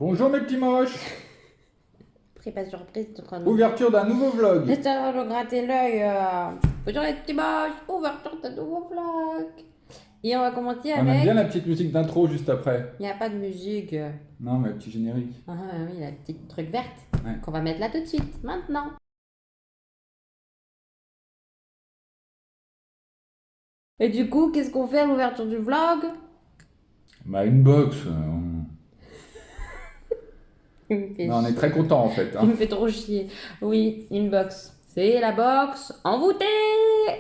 Bonjour mes petits moches. Pris pas surprise, t'es en train de Ouverture d'un nouveau vlog. J'étais en train de me gratter l'œil. Bonjour les petits moches, ouverture d'un nouveau vlog. Et on va commencer On aime bien avec. la petite musique d'intro juste après. Il n'y a pas de musique. Non mais petit générique. Ah oui, la petite truc verte Ouais. qu'on va mettre là tout de suite, maintenant. Et du coup, qu'est-ce qu'on fait à l'ouverture du vlog? Bah une box. Il me fait Non, on est chier. très content en fait. Il me fait trop chier. Oui, une box. C'est la box envoûtée.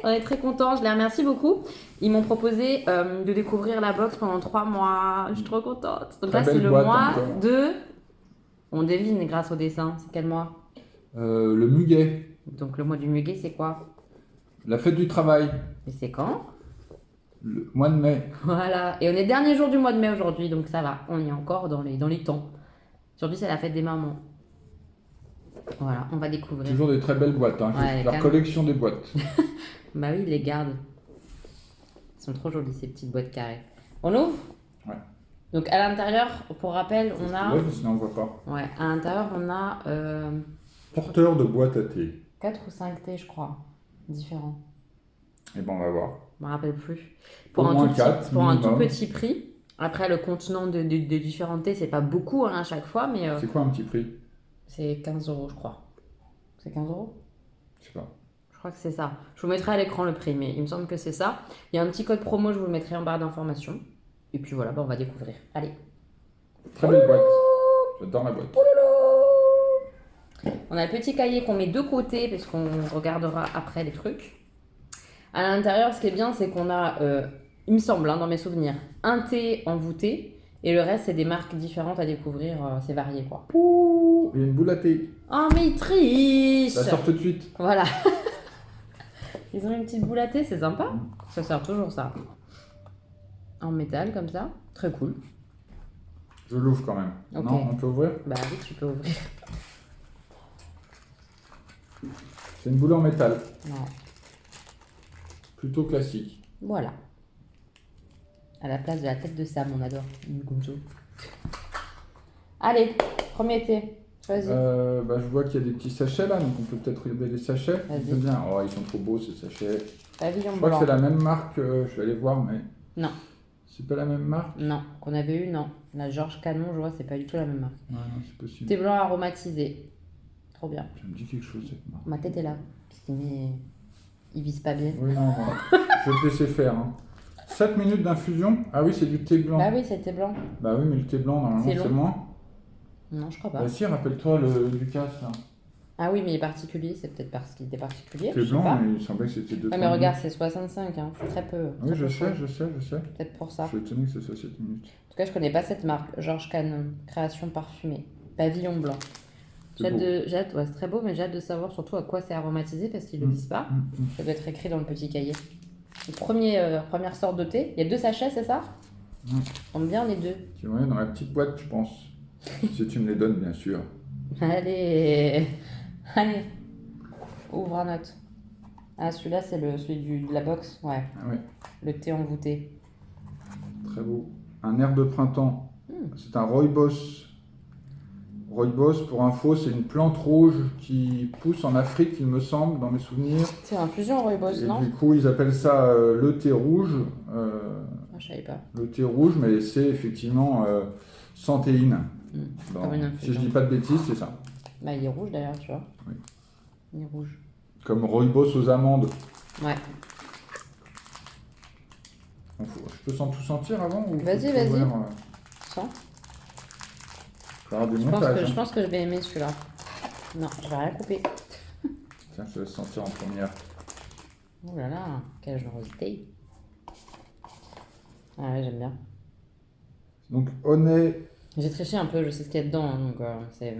On est très contents, je les remercie beaucoup. Ils m'ont proposé de découvrir la box pendant 3 mois. Je suis trop contente. Donc Très là, c'est belle le boîte mois encore. de... On devine grâce au dessin. C'est quel mois? Le muguet. Donc le mois du muguet, c'est quoi? La fête du travail. Et c'est quand? Le mois de mai. Voilà. Et on est dernier jour du mois de mai aujourd'hui, donc ça va. On y est encore dans les temps. Aujourd'hui, c'est la fête des mamans. Voilà, on va découvrir. Toujours des très belles boîtes. Hein. Ouais, La calme. collection des boîtes. Bah oui, ils les gardent. Ils sont trop jolis, ces petites boîtes carrées. On ouvre? Ouais. Donc à l'intérieur, pour rappel, on a... Ouais, sinon on voit pas. Ouais, à l'intérieur, on a Porteur de boîte à thé. 4 ou 5 thés, je crois, différents. Et ben on va voir. Je me rappelle plus. Au moins tout 4 pour un tout minimum. petit prix. Après, le contenant de différents thés, c'est pas beaucoup hein, à chaque fois, mais C'est quoi un petit prix? c'est 15 euros, je crois. C'est 15 euros? Je sais pas. Je crois que c'est ça. Je vous mettrai à l'écran le prix, mais il me semble que c'est ça. Il y a un petit code promo, je vous le mettrai en barre d'informations. Et puis voilà, bah, on va découvrir. Allez. Très belle boîte. J'adore la boîte. On a le petit cahier qu'on met de côté parce qu'on regardera après les trucs. À l'intérieur, ce qui est bien, c'est qu'on a, il me semble, hein, dans mes souvenirs, un thé envoûté et le reste, c'est des marques différentes à découvrir. C'est varié, quoi. Ouh, il y a une boule à thé. Oh, mais ils trichent! Ça sort tout de suite. Voilà. Ils ont une petite boule à thé, c'est sympa. Ça sert toujours ça. En métal, comme ça. Très cool. Je l'ouvre quand même. Ok. Non, on peut ouvrir? Bah oui, tu peux ouvrir. C'est une boule en métal. Ouais. Plutôt classique. Voilà. À la place de la tête de Sam, on adore. Gonzo. Allez, premier thé. Choisis. Bah, je vois qu'il y a des petits sachets là, donc on peut peut-être regarder les sachets. Vas-y. C'est bien. Oh, ils sont trop beaux ces sachets. Pavillon Je crois que blanc. c'est la même marque. Je vais aller voir, mais. Non. C'est pas la même marque? Non, qu'on avait eu, non. La Georges Canon, je vois, c'est pas du tout la même marque. Ouais, non, c'est possible. Thé blanc aromatisé. Trop bien. Ça me dit quelque chose cette marque. Ma tête est là. Parce qu'il il vise pas bien. Oui, non, bon. Je vais te laisser faire. Hein. 7 minutes d'infusion? Ah oui, c'est du thé blanc. Bah oui, c'était blanc. Bah oui, mais le thé blanc, normalement, C'est c'est long. moins. Non, je crois pas. Bah si, rappelle-toi le Lucas là. Ah oui, mais il est particulier, c'est peut-être parce qu'il était particulier. Thé Je sais blanc, pas. mais il semblait que c'était 2 Ouais, mais regarde, c'est 65, hein. C'est très peu. Oui, très je peu sais, chaud. je sais. Peut-être pour ça. Je suis étonné que ce soit 7 minutes. En tout cas, je connais pas cette marque. Georges Canon, création parfumée. Pavillon blanc. C'est beau. Ouais, c'est très beau, mais j'ai hâte de savoir surtout à quoi c'est aromatisé parce qu'ils le disent pas. Ça doit être écrit dans le petit cahier. Première sorte de thé. Il y a 2 sachets, c'est ça? On aime bien les 2. Tu vois, dans la petite boîte, je pense. Si tu me les donnes, bien sûr. Allez, allez, ouvre un autre. Ah, celui-là, c'est celui de la box. Ouais, Ah ouais, le thé envoûté. très beau. Un air de printemps. C'est un rooibos. Rooibos, pour info, c'est une plante rouge qui pousse en Afrique, il me semble, dans mes souvenirs. C'est infusion rooibos, Et non? du coup, ils appellent ça le thé rouge. Ah, je savais pas. Le thé rouge, mais c'est effectivement sans théine. Comme une Si je infusion. dis pas de bêtises, c'est ça. Bah, il est rouge d'ailleurs, tu vois. Oui. Il est rouge. Comme rooibos aux amandes. Ouais. Je peux tout sentir avant ou Vas-y, faut vas-y. ouvrir, Sens. faut avoir du Je pense, montage. que, je Hein. pense que je vais aimer celui-là. Non, je vais rien couper. Tiens, je te laisse sentir en première. Oh là là, quelle générosité. Ah ouais, j'aime bien. Donc, honnête. J'ai triché un peu, je sais ce qu'il y a dedans, hein, donc c'est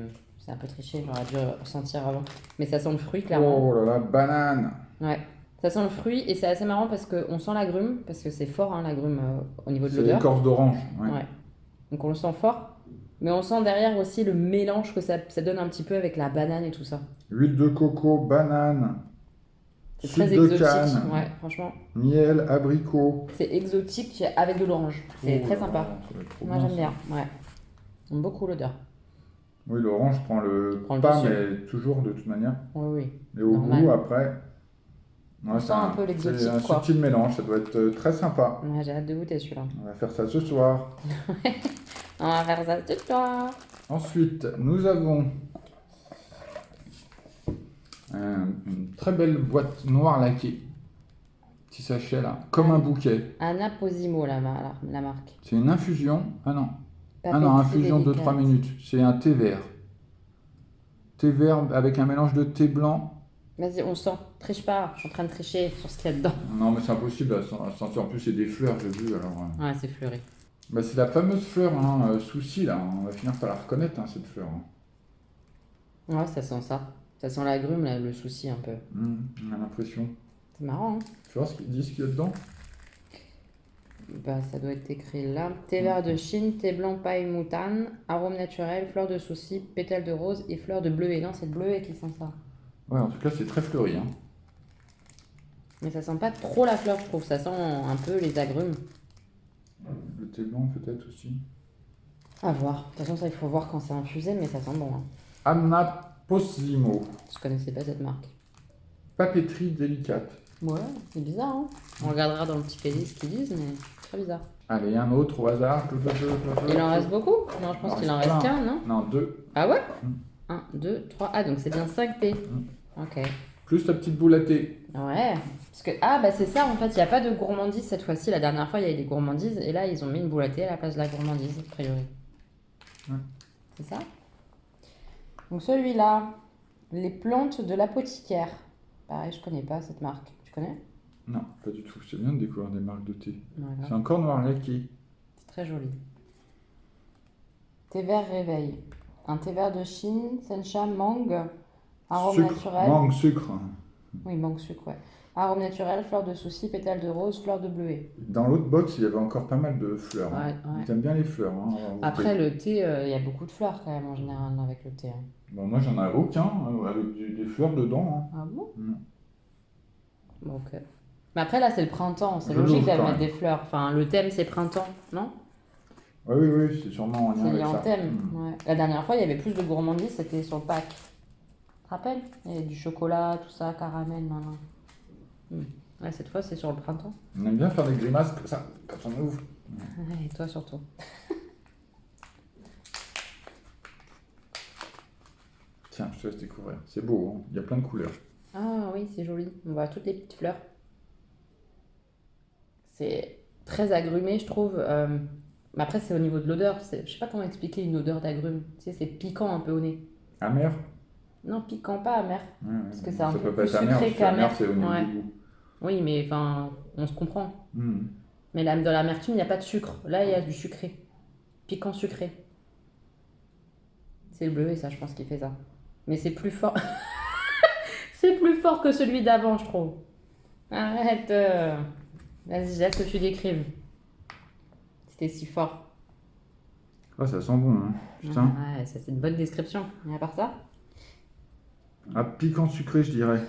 un peu triché, j'aurais dû ressentir avant. Mais ça sent le fruit, clairement. Oh là là, banane. Ouais, ça sent le fruit et c'est assez marrant parce qu'on sent l'agrume, parce que c'est fort, hein, l'agrume au niveau de C'est l'odeur. l'écorce d'orange. Ouais. Ouais. Donc on le sent fort, mais on sent derrière aussi le mélange que ça donne un petit peu avec la banane et tout ça. Huile de coco, banane. C'est Sucre très de exotique, canne. ouais, franchement. Miel, abricot. C'est exotique avec de l'orange, c'est Oh très là sympa. là, ça va être trop Moi bien, j'aime ça. bien, ouais. J'aime beaucoup l'odeur. Oui, l'orange prend le Prend le pas, dessus. mais toujours de toute manière. Oui, oui. Et au Normal. goût, après, On sent un peu l'exotique, c'est un quoi. subtil mélange. Ça doit être très sympa. Ouais, j'ai hâte de goûter celui-là. On va faire ça ce soir. On va faire ça ce soir. Ensuite, nous avons une très belle boîte noire laquée. Petit sachet là, comme un bouquet. Anna Posimo, la marque. C'est une infusion. Ah non, Papeterie infusion de 3 délicate. minutes. C'est un thé vert. Thé vert avec un mélange de thé blanc. Vas-y, on sent. Triche pas. Je suis en train de tricher sur ce qu'il y a dedans. Non, mais c'est impossible à sentir. En plus, c'est des fleurs, j'ai vu. Alors, Ouais, c'est fleuri. bah, c'est la fameuse fleur, hein, souci là. On va finir par la reconnaître, hein, cette fleur. Ouais, ça sent ça. Ça sent l'agrume, là, le souci un peu. On a l'impression. C'est marrant, hein. Tu vois ce qu'ils disent qu'il y a dedans? Bah, ça doit être écrit là. Thé vert de Chine, thé blanc paille moutane, arôme naturel, fleurs de souci, pétales de rose et fleurs de bleuet. Non, c'est le bleuet qui sent ça. Ouais, en tout cas, c'est très fleuri. Hein. Mais ça sent pas trop la fleur, je trouve. Ça sent un peu les agrumes. Le thé blanc, peut-être aussi. À voir. De toute façon, ça, il faut voir quand c'est infusé, mais ça sent bon, hein. Anna Posimo. Je connaissais pas cette marque. Papeterie délicate. Ouais, c'est bizarre, hein. On regardera dans le petit cahier ce qu'ils disent, mais c'est très bizarre. Allez, un autre au hasard. Il en reste beaucoup? Non, je pense qu'il en reste qu'un, non? Non, 2. Ah ouais? 1, 2, 3. Ah, donc c'est bien 5 thés. Ok. Plus la petite boule à thé. Ouais. Parce que, ah, bah c'est ça, en fait, il n'y a pas de gourmandise cette fois-ci. La dernière fois, il y avait des gourmandises, et là, ils ont mis une boule à thé à la place de la gourmandise, a priori. Ouais. C'est ça? Donc celui-là, les plantes de l'apothicaire. Pareil, je connais pas cette marque. Tu connais? Non, pas du tout. C'est bien de découvrir des marques de thé. Voilà. C'est encore noir laqué. C'est très joli. Thé vert réveil. Un thé vert de Chine, sencha, mangue, arôme Sucre, naturel. mangue, sucre. Oui, mangue sucre, ouais. Arôme naturel, fleur de souci, pétales de rose, fleur de bleuet. Dans l'autre box, il y avait encore pas mal de fleurs. Ouais, Hein. ouais. Ils aiment bien les fleurs. Hein, Après, le thé, il y a beaucoup de fleurs quand même en général avec le thé, hein. Bon, moi, j'en ai aucun avec des fleurs dedans. Hein. Ah bon? Non. Bon, ok. Mais après, là, c'est le printemps. C'est Je logique l'ouvre de quand mettre même. des fleurs. Enfin, le thème, c'est printemps, non? Oui, oui, oui, c'est sûrement en lien C'est avec lié en ça. thème. Ouais. La dernière fois, il y avait plus de gourmandise, c'était sur le pack. Tu te rappelles? Il y avait du chocolat, tout ça, caramel, nan. Ouais, cette fois, c'est sur le printemps. On aime bien faire des grimaces comme ça, quand on ouvre. Ouais, et toi surtout. Tiens, je te laisse découvrir. C'est beau, hein. Il y a plein de couleurs. Ah oui, c'est joli. On voit toutes les petites fleurs. C'est très agrumé, je trouve. Mais après, c'est au niveau de l'odeur. Je sais pas comment expliquer une odeur d'agrumes. Tu sais, c'est piquant un peu au nez. Amer? Non, piquant, pas amer. Ouais, Parce que bon, c'est un ça peu peut pas plus être amer, sucré parce que amer, qu'amer. c'est au niveau Ouais. du goût. Oui, mais enfin, on se comprend. Hmm. Mais là, dans l'amertume, il n'y a pas de sucre. Là, il y a du sucré. Piquant sucré. C'est le bleuet, ça, je pense, qui fait ça. Mais c'est plus fort. C'est plus fort que celui d'avant, je trouve. Arrête. Vas-y, j'ai hâte que tu décrives. C'était si fort. Ah, ça sent bon, hein. Putain. Ouais, ça, c'est une bonne description. Et à part ça? Ah, piquant sucré, je dirais.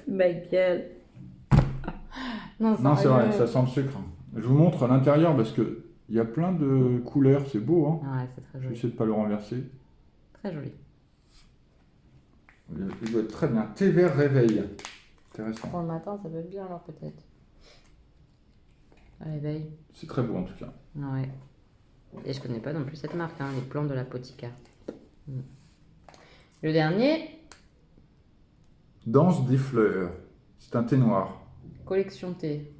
Michael. Non, Non, c'est vrai, sérieux. ça sent le sucre. Je vous montre l'intérieur parce que il y a plein de couleurs, c'est beau, hein. Ouais, c'est très Je vais joli. essayer de pas le renverser. Très joli. Il doit être très bien. Thé vert réveil. Intéressant. Pour le matin, ça peut être bien alors peut-être. Réveil. C'est très beau en tout cas. Ouais. Et je connais pas non plus cette marque, hein, les plantes de l'apothicaire. Le dernier, Danse des fleurs. C'est un thé noir. collection thé.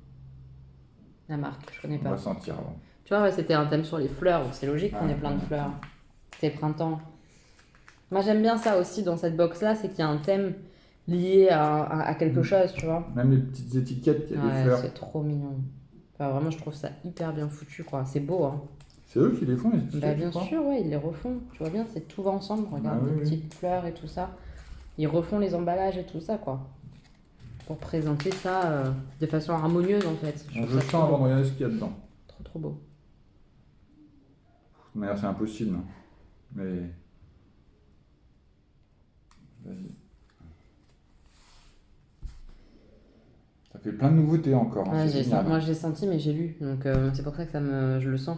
La marque, je connais On pas. va sentir avant. Tu vois, ouais, c'était un thème sur les fleurs, donc c'est logique qu'on Ouais, ait plein de ouais. fleurs. C'est printemps. Moi j'aime bien ça aussi dans cette box-là, c'est qu'il y a un thème lié à quelque chose, tu vois. Même les petites étiquettes, il y a des Ouais, fleurs. c'est trop mignon. Enfin, vraiment, je trouve ça hyper bien foutu, quoi. C'est beau, hein. C'est eux qui les font, les étiquettes, Bah, tu bien crois sûr, ouais, ils les refont. Tu vois bien, c'est tout va ensemble. Regarde, Ah, les oui, oui. petites fleurs et tout ça. Ils refont les emballages et tout ça, quoi. Pour présenter ça de façon harmonieuse, en fait. Je trouve ça sens trop avant beau. de regarder ce qu'il y a dedans. Trop, trop beau. De manière, c'est impossible. hein. Mais. Vas-y. Ça fait plein de nouveautés encore. Hein, Ouais, c'est génial. moi, j'ai senti, mais j'ai lu. Donc, c'est pour ça que je le sens.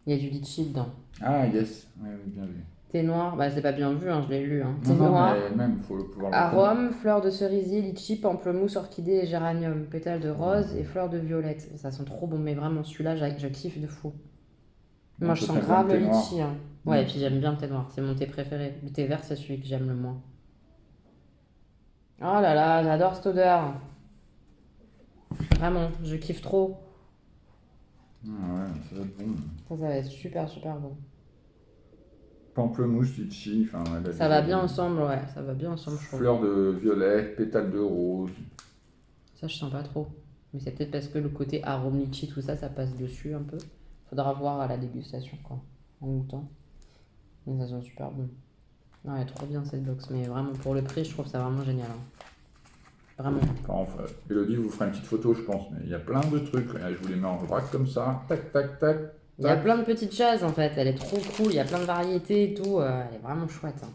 Il y a du litchi dedans. Ah, yes. Oui, oui, bien vu. Thé noir, bah c'est pas bien vu, hein, je l'ai lu. Hein. Thé Non, noir, mais même, il faut pouvoir le connaître. arôme, fleurs de cerisier, litchi, pamplemousse, orchidée et géranium, pétales de rose et fleurs de violette. Ça sent trop bon, mais vraiment celui-là, je kiffe de fou. Moi, Un je peu sens très grave bon le thé noir. litchi. Hein. Ouais, et puis j'aime bien le thé noir, c'est mon thé préféré. Le thé vert, c'est celui que j'aime le moins. Oh là là, j'adore cette odeur. Vraiment, je kiffe trop. Ah ouais, ça va être bon. Ça va être super, super bon. Pamplemousse, litchi, enfin... Ça va bien ensemble, ouais, ça va bien ensemble, je trouve. Fleurs de violette, pétales de rose. Ça, je sens pas trop. Mais c'est peut-être parce que le côté arôme litchi, tout ça, ça passe dessus un peu. Faudra voir à la dégustation, quoi, en goûtant. Mais ça sent super bon. Non, elle est trop bien cette box, mais vraiment pour le prix, je trouve ça vraiment génial. Hein. Vraiment. Enfin, Elodie vous fera une petite photo, je pense, mais il y a plein de trucs. Là, je vous les mets en vrac comme ça. Tac, tac, tac. Il y a plein de petites choses en fait, elle est trop cool, il y a plein de variétés et tout, elle est vraiment chouette. Hein.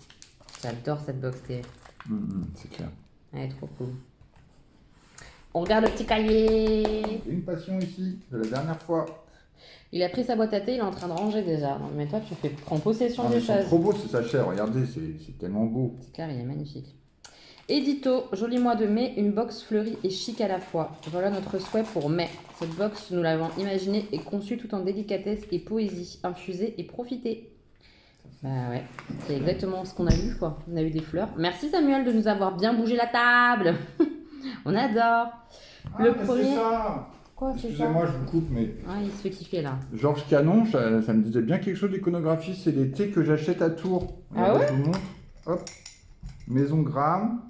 J'adore cette box thé, C'est clair. elle est trop cool. On regarde le petit cahier. J'ai une passion ici, de la dernière fois. Il a pris sa boîte à thé, il est en train de ranger déjà. Non, mais toi, prends possession Ah, des mais ils sont choses. trop beau, c'est sa chair, regardez, c'est tellement beau. C'est clair, il est magnifique. Édito, joli mois de mai, une box fleurie et chic à la fois. Voilà notre souhait pour mai. Cette box, nous l'avons imaginée et conçue tout en délicatesse et poésie. Infusée et profitée. Bah ouais, c'est exactement ce qu'on a eu quoi. On a eu des fleurs. Merci Samuel de nous avoir bien bougé la table. On adore. Le premier. C'est ça. Quoi, c'est ça? Excusez-moi, je vous coupe, mais Ah, il se fait kiffer là. Georges Canon, ça me disait bien quelque chose d'iconographie, c'est les thés que j'achète à Tours. Ah Regardez, ouais? je vous montre. Hop. Maison Graham.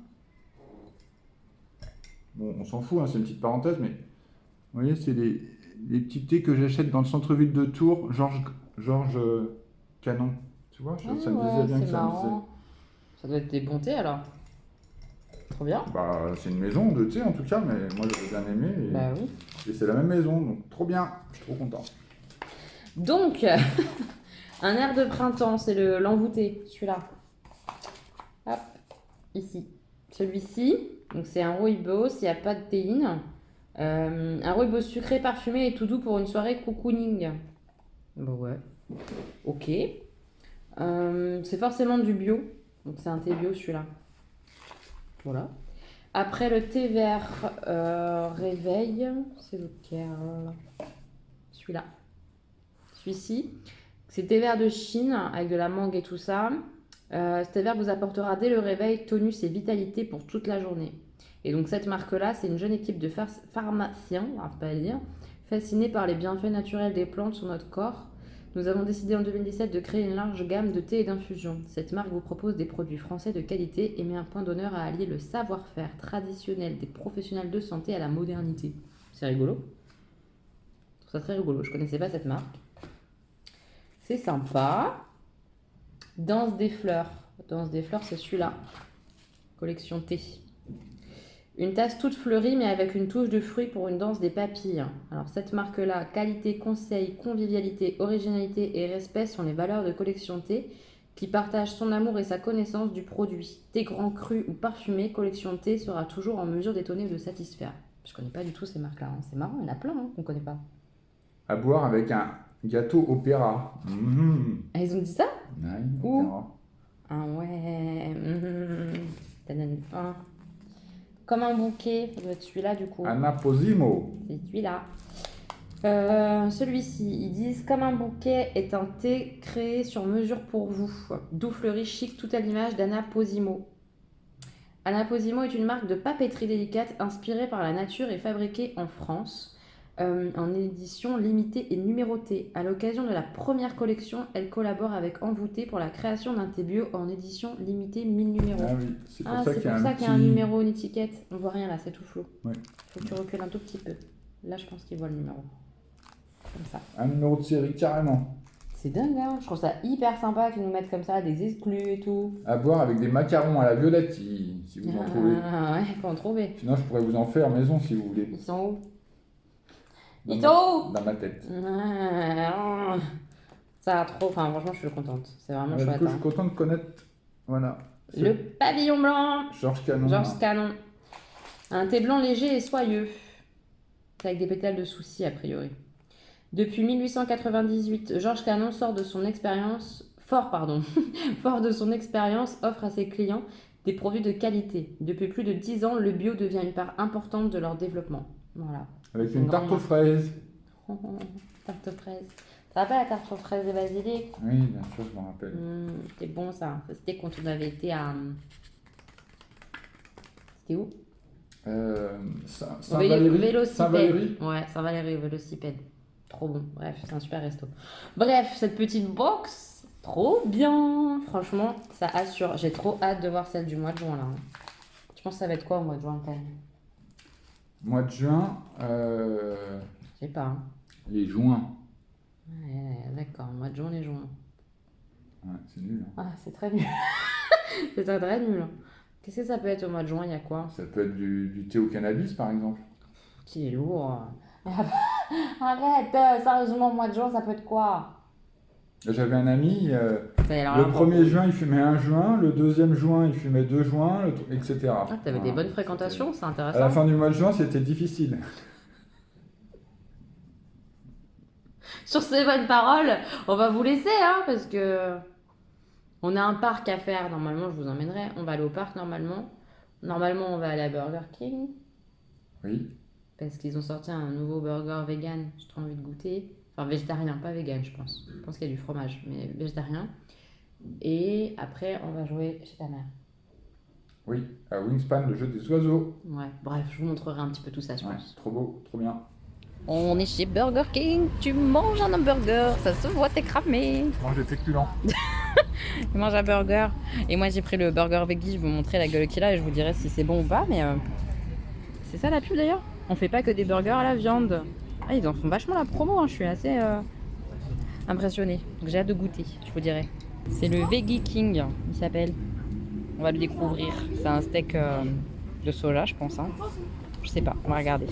Bon, on s'en fout, hein, c'est une petite parenthèse, mais vous voyez, c'est les petits thés que j'achète dans le centre-ville de Tours, Georges Canon. Tu vois, ça me disait bien que c'est ça me disait. marrant. Ça doit être des bons thés alors. Trop bien. Bah, c'est une maison de thé en tout cas, mais moi j'avais bien aimé. Et, Bah oui. et c'est la même maison, donc trop bien, je suis trop content. Donc, un air de printemps, c'est l'envoûté, celui-là. Hop, ici. Celui-ci, donc c'est un rooibos, il n'y a pas de théine. Un rooibos sucré, parfumé et tout doux pour une soirée cocooning. Bah ouais. Ok. C'est forcément du bio, donc c'est un thé bio celui-là. Voilà. Après le thé vert réveil, c'est lequel? Celui-là. Celui-ci. C'est thé vert de Chine avec de la mangue et tout ça. Ce thé vert vous apportera dès le réveil tonus et vitalité pour toute la journée. Et donc cette marque-là, c'est une jeune équipe de pharmaciens, on va pas le dire, fascinés par les bienfaits naturels des plantes sur notre corps. Nous avons décidé en 2017 de créer une large gamme de thé et d'infusions. Cette marque vous propose des produits français de qualité et met un point d'honneur à allier le savoir-faire traditionnel des professionnels de santé à la modernité. C'est rigolo. Je trouve ça très rigolo. Je connaissais pas cette marque. C'est sympa. Danse des fleurs. Danse des fleurs, c'est celui-là. Collection thé. Une tasse toute fleurie, mais avec une touche de fruits pour une danse des papilles. Alors, cette marque-là, qualité, conseil, convivialité, originalité et respect sont les valeurs de Collection Thé qui partage son amour et sa connaissance du produit. Thé grand cru ou parfumé, Collection Thé sera toujours en mesure d'étonner ou de satisfaire. Je connais pas du tout ces marques-là. Hein. C'est marrant, il y en a plein qu'on connaît pas. À boire avec un gâteau opéra. Ah, ils ont dit ça? Ouais, Où? opéra. Ah ouais. Ça donne faim. Comme un bouquet, ça doit être celui-là du coup. Anna Posimo. C'est celui-là. Celui-ci, ils disent comme un bouquet est un thé créé sur mesure pour vous. Doux fleuri chic, tout à l'image d'Anna Posimo. Anna Posimo est une marque de papeterie délicate inspirée par la nature et fabriquée en France. En édition limitée et numérotée. À l'occasion de la première collection, elle collabore avec Envoûté pour la création d'un thé bio en édition limitée 1000 numéros. Ah oui, c'est pour Ah, ça c'est qu'il y pour a ça un qu'il y a un petit... numéro, une étiquette. On voit rien là, c'est tout flou. Ouais. Faut que tu recules un tout petit peu. Là, je pense qu'il voit le numéro. Comme ça. Un numéro de série, carrément. C'est dingue, hein. Je trouve ça hyper sympa qu'ils nous mettent comme ça, des exclus et tout. À boire avec des macarons à la violette, si vous en trouvez. Ah ouais, faut en trouver. Sinon, je pourrais vous en faire maison, si vous voulez. Ils sont où? Dans Ils ma- sont où? Dans ma tête. Ça a trop... Enfin, franchement, je suis contente. C'est vraiment Du chouette. coup, je Hein. suis content de connaître... Voilà. Le pavillon blanc. Georges Canon. Georges Canon. Un thé blanc léger et soyeux. Avec des pétales de souci, a priori. Depuis 1898, Georges Canon fort de son expérience, offre à ses clients des produits de qualité. Depuis plus de 10 ans, le bio devient une part importante de leur développement. Voilà. Avec une une tarte grande aux fraises. Tarte aux fraises. Ça rappelle la tarte aux fraises et basilic? Oui, bien sûr, je m'en rappelle. C'était bon ça. Ça, c'était quand on avait été à... C'était où? Saint-Valéry. Vélocipède. Saint-Valéry. Ouais, Saint-Valéry, Vélocipède. Trop bon. Bref, c'est un super resto. Bref, cette petite box, trop bien. Franchement, ça assure. J'ai trop hâte de voir celle du mois de juin là. Tu penses que ça va être quoi au mois de juin quand même? Mois de juin, Je sais pas. Hein. les joints. Ouais, d'accord, mois de juin, les juin. Ouais, c'est nul. Hein. Ah, c'est très nul. C'est très, très nul. Qu'est-ce que ça peut être au mois de juin? Il y a quoi? Ça peut être du thé au cannabis, par exemple. Qui est lourd. Arrête, sérieusement, au mois de juin, ça peut être quoi? J'avais un ami, Ça y est, alors le là, 1er juin, il fumait un joint, le 2e juin, il fumait 2 joints, etc. Ah, t'avais des Voilà. bonnes fréquentations, c'est À la intéressant. fin du mois de juin, c'était difficile. Sur ces bonnes paroles, on va vous laisser, hein, parce que on a un parc à faire. Normalement, je vous emmènerai. On va aller au parc normalement. Normalement, on va aller à Burger King Oui. parce qu'ils ont sorti un nouveau burger vegan. J'ai trop envie de goûter. Enfin, végétarien, pas vegan, je pense. Je pense qu'il y a du fromage, mais végétarien. Et après, on va jouer chez ta mère. Oui, à Wingspan, le jeu des oiseaux. Ouais, bref, je vous montrerai un petit peu tout ça, je Ouais, pense. trop beau, trop bien. On est chez Burger King, tu manges un hamburger, ça se voit, t'es cramé. Je mange des féculents. Il mange un burger. Et moi j'ai pris le burger veggie, je vais vous montrer la gueule qu'il a et je vous dirai si c'est bon ou pas. Mais c'est ça la pub d'ailleurs. On fait pas que des burgers à la viande. Ah, ils en font vachement la promo, hein. Je suis assez impressionnée. Donc j'ai hâte de goûter, je vous dirai. C'est le Veggie King, il s'appelle. On va le découvrir. C'est un steak de soja, je pense. Hein. Je sais pas, on va regarder.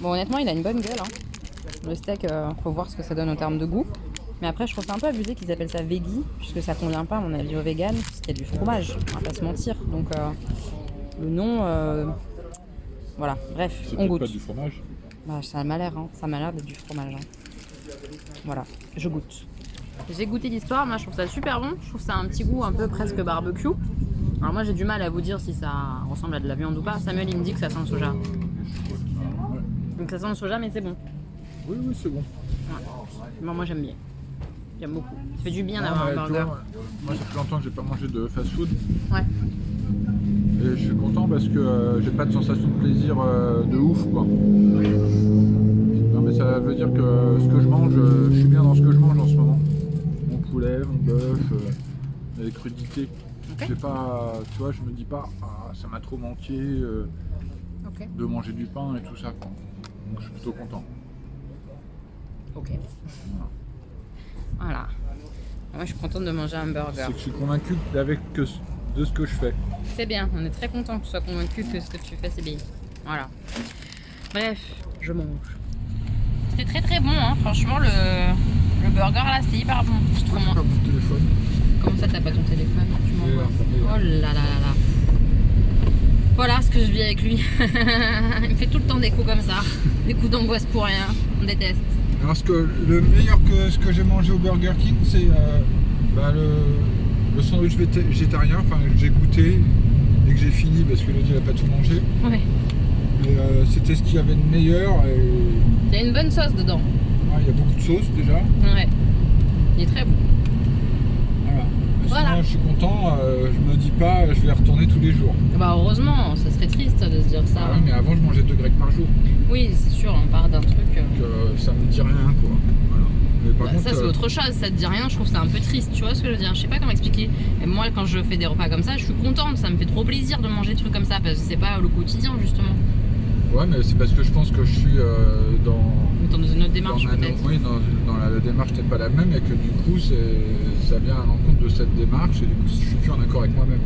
Bon, honnêtement, il a une bonne gueule. Hein. Le steak, faut voir ce que ça donne en termes de goût. Mais après, je trouve ça un peu abusé qu'ils appellent ça veggie, puisque ça convient pas, à mon avis, au vegan, puisqu'il y a du fromage, on va pas se mentir. Donc, le nom, voilà, bref, on goûte. Pas du fromage. Bah, ça m'a l'air, hein. Ça m'a l'air d'être du fromage. Hein. Voilà, je goûte. J'ai goûté l'histoire, moi je trouve ça super bon. Je trouve ça a un petit goût un peu presque barbecue. Alors moi j'ai du mal à vous dire si ça ressemble à de la viande ou pas. Samuel il me dit que ça sent le soja. Donc ça sent le soja mais c'est bon. Oui, oui, c'est bon. Ouais. Moi j'aime bien. J'aime beaucoup. Ça fait du bien d'avoir un burger. Moi, ça fait longtemps que j'ai pas mangé de fast-food. Ouais. Et je suis content parce que j'ai pas de sensation de plaisir de ouf, quoi. Non, mais ça veut dire que ce que je mange, je suis bien dans ce que je mange en ce moment. Mon poulet, mon bœuf, les crudités. Ok. J'ai pas, tu vois, je me dis pas, ah, ça m'a trop manqué Ok. de manger du pain et tout ça, quoi. Donc je suis plutôt content. Ok. Voilà. Voilà. Moi je suis contente de manger un burger. C'est que je suis convaincu de ce que je fais. C'est bien, on est très content que tu sois convaincu que ce que tu fais c'est bien. Voilà. Bref, je mange. C'était très très bon, hein. Franchement le burger là c'était hyper bon. Je trouve Pas mon téléphone. Comment ça t'as pas ton téléphone? Tu m'envoies. Et Oh là là là là. Voilà ce que je vis avec lui. Il me fait tout le temps des coups comme ça. Des coups d'angoisse pour rien. On déteste. Alors, le meilleur que ce que j'ai mangé au Burger King, c'est le sandwich végétarien, enfin que j'ai goûté et que j'ai fini parce que Elodie n'a pas tout mangé. Ouais. Mais c'était ce qu'il y avait de meilleur. Et Il y a une bonne sauce dedans. il y a beaucoup de sauce déjà. Ouais. Il est très bon. Voilà. Mais Voilà. sinon, je suis content. Je me dis pas, je vais retourner tous les jours. Bah heureusement, ça serait triste de se dire ça. Ah ouais, mais avant, je mangeais 2 grecs par jour. Oui, c'est sûr, on part d'un truc. Donc ça me dit rien, quoi. Voilà. Mais par Bah, contre, ça c'est autre chose, ça te dit rien, je trouve ça un peu triste, tu vois ce que je veux dire? Je sais pas comment expliquer. Et moi quand je fais des repas comme ça, je suis contente, ça me fait trop plaisir de manger des trucs comme ça parce que c'est pas le quotidien justement. ouais, mais c'est parce que je pense que je suis dans. Dans une autre démarche peut-être. Oui, dans la démarche n'est pas la même et que du coup ça vient à l'encontre de cette démarche et du coup je suis plus en accord avec moi-même.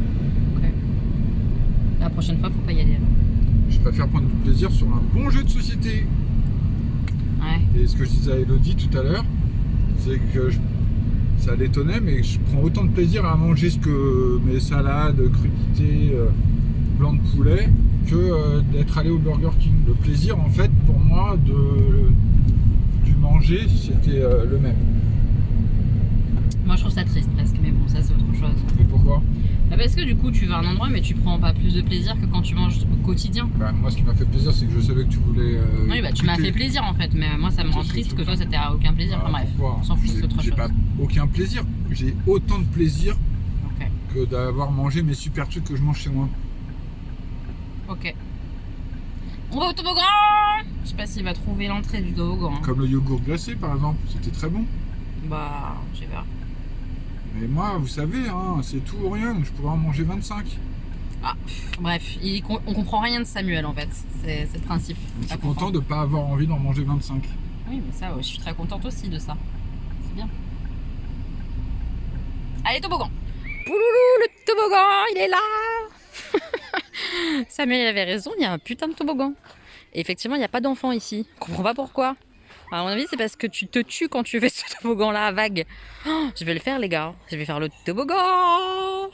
Ok. La prochaine fois, faut pas y aller. Alors. Je préfère prendre du plaisir sur un bon jeu de société. Ouais. Et ce que je disais à Elodie tout à l'heure, c'est que ça l'étonnait, mais je prends autant de plaisir à manger mes salades, crudités, blanc de poulet, que d'être allé au Burger King. Le plaisir en fait pour moi du manger, c'était le même. Moi je trouve ça triste presque, mais bon, ça c'est autre chose. Et pourquoi? Bah parce que du coup tu vas à un endroit mais tu prends pas plus de plaisir que quand tu manges au quotidien. Bah, moi ce qui m'a fait plaisir c'est que je savais que tu voulais... Oui bah tu m'as fait plaisir en fait, mais moi ça me rend triste que toi ça t'ait aucun plaisir. Enfin bref, on s'en fout, c'est autre chose. J'ai pas aucun plaisir, j'ai autant de plaisir Ok. que d'avoir mangé mes super trucs que je mange chez moi. Ok. On va au toboggan. Je sais pas s'il va trouver l'entrée du toboggan. Hein. Comme le yogourt glacé par exemple, c'était très bon. Bah, je sais pas. Mais moi, vous savez, hein, c'est tout ou rien, donc je pourrais en manger 25. Ah, bref, on comprend rien de Samuel en fait, c'est le principe. Je suis content de ne pas avoir envie d'en manger 25. Oui, mais ça, je suis très contente aussi de ça. C'est bien. Allez, toboggan. Pouloulou, le toboggan, il est là. Samuel avait raison, il y a un putain de toboggan. Et effectivement, il n'y a pas d'enfant ici. Je comprends pas pourquoi. À mon avis, c'est parce que tu te tues quand tu fais ce toboggan-là à vague. Oh, je vais le faire, les gars. Je vais faire le toboggan.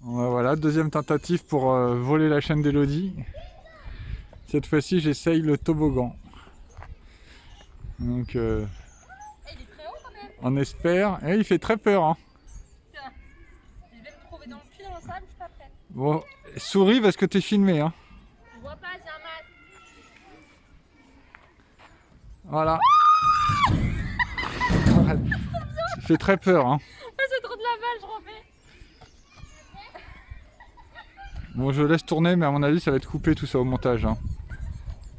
Voilà, deuxième tentative pour voler la chaîne d'Elodie. Cette fois-ci, j'essaye le toboggan. Donc, Il est très haut quand même. on espère. Et il fait très peur. Hein. Tiens, je vais me trouver dans le cul dans le sable, je suis pas prête. Bon, souris parce que t'es filmé. Hein. Je vois pas, j'ai un masque. Voilà. Il fait très peur. Hein. C'est trop de la balle, je refais. Bon, je laisse tourner, mais à mon avis, ça va être coupé tout ça au montage. Hein.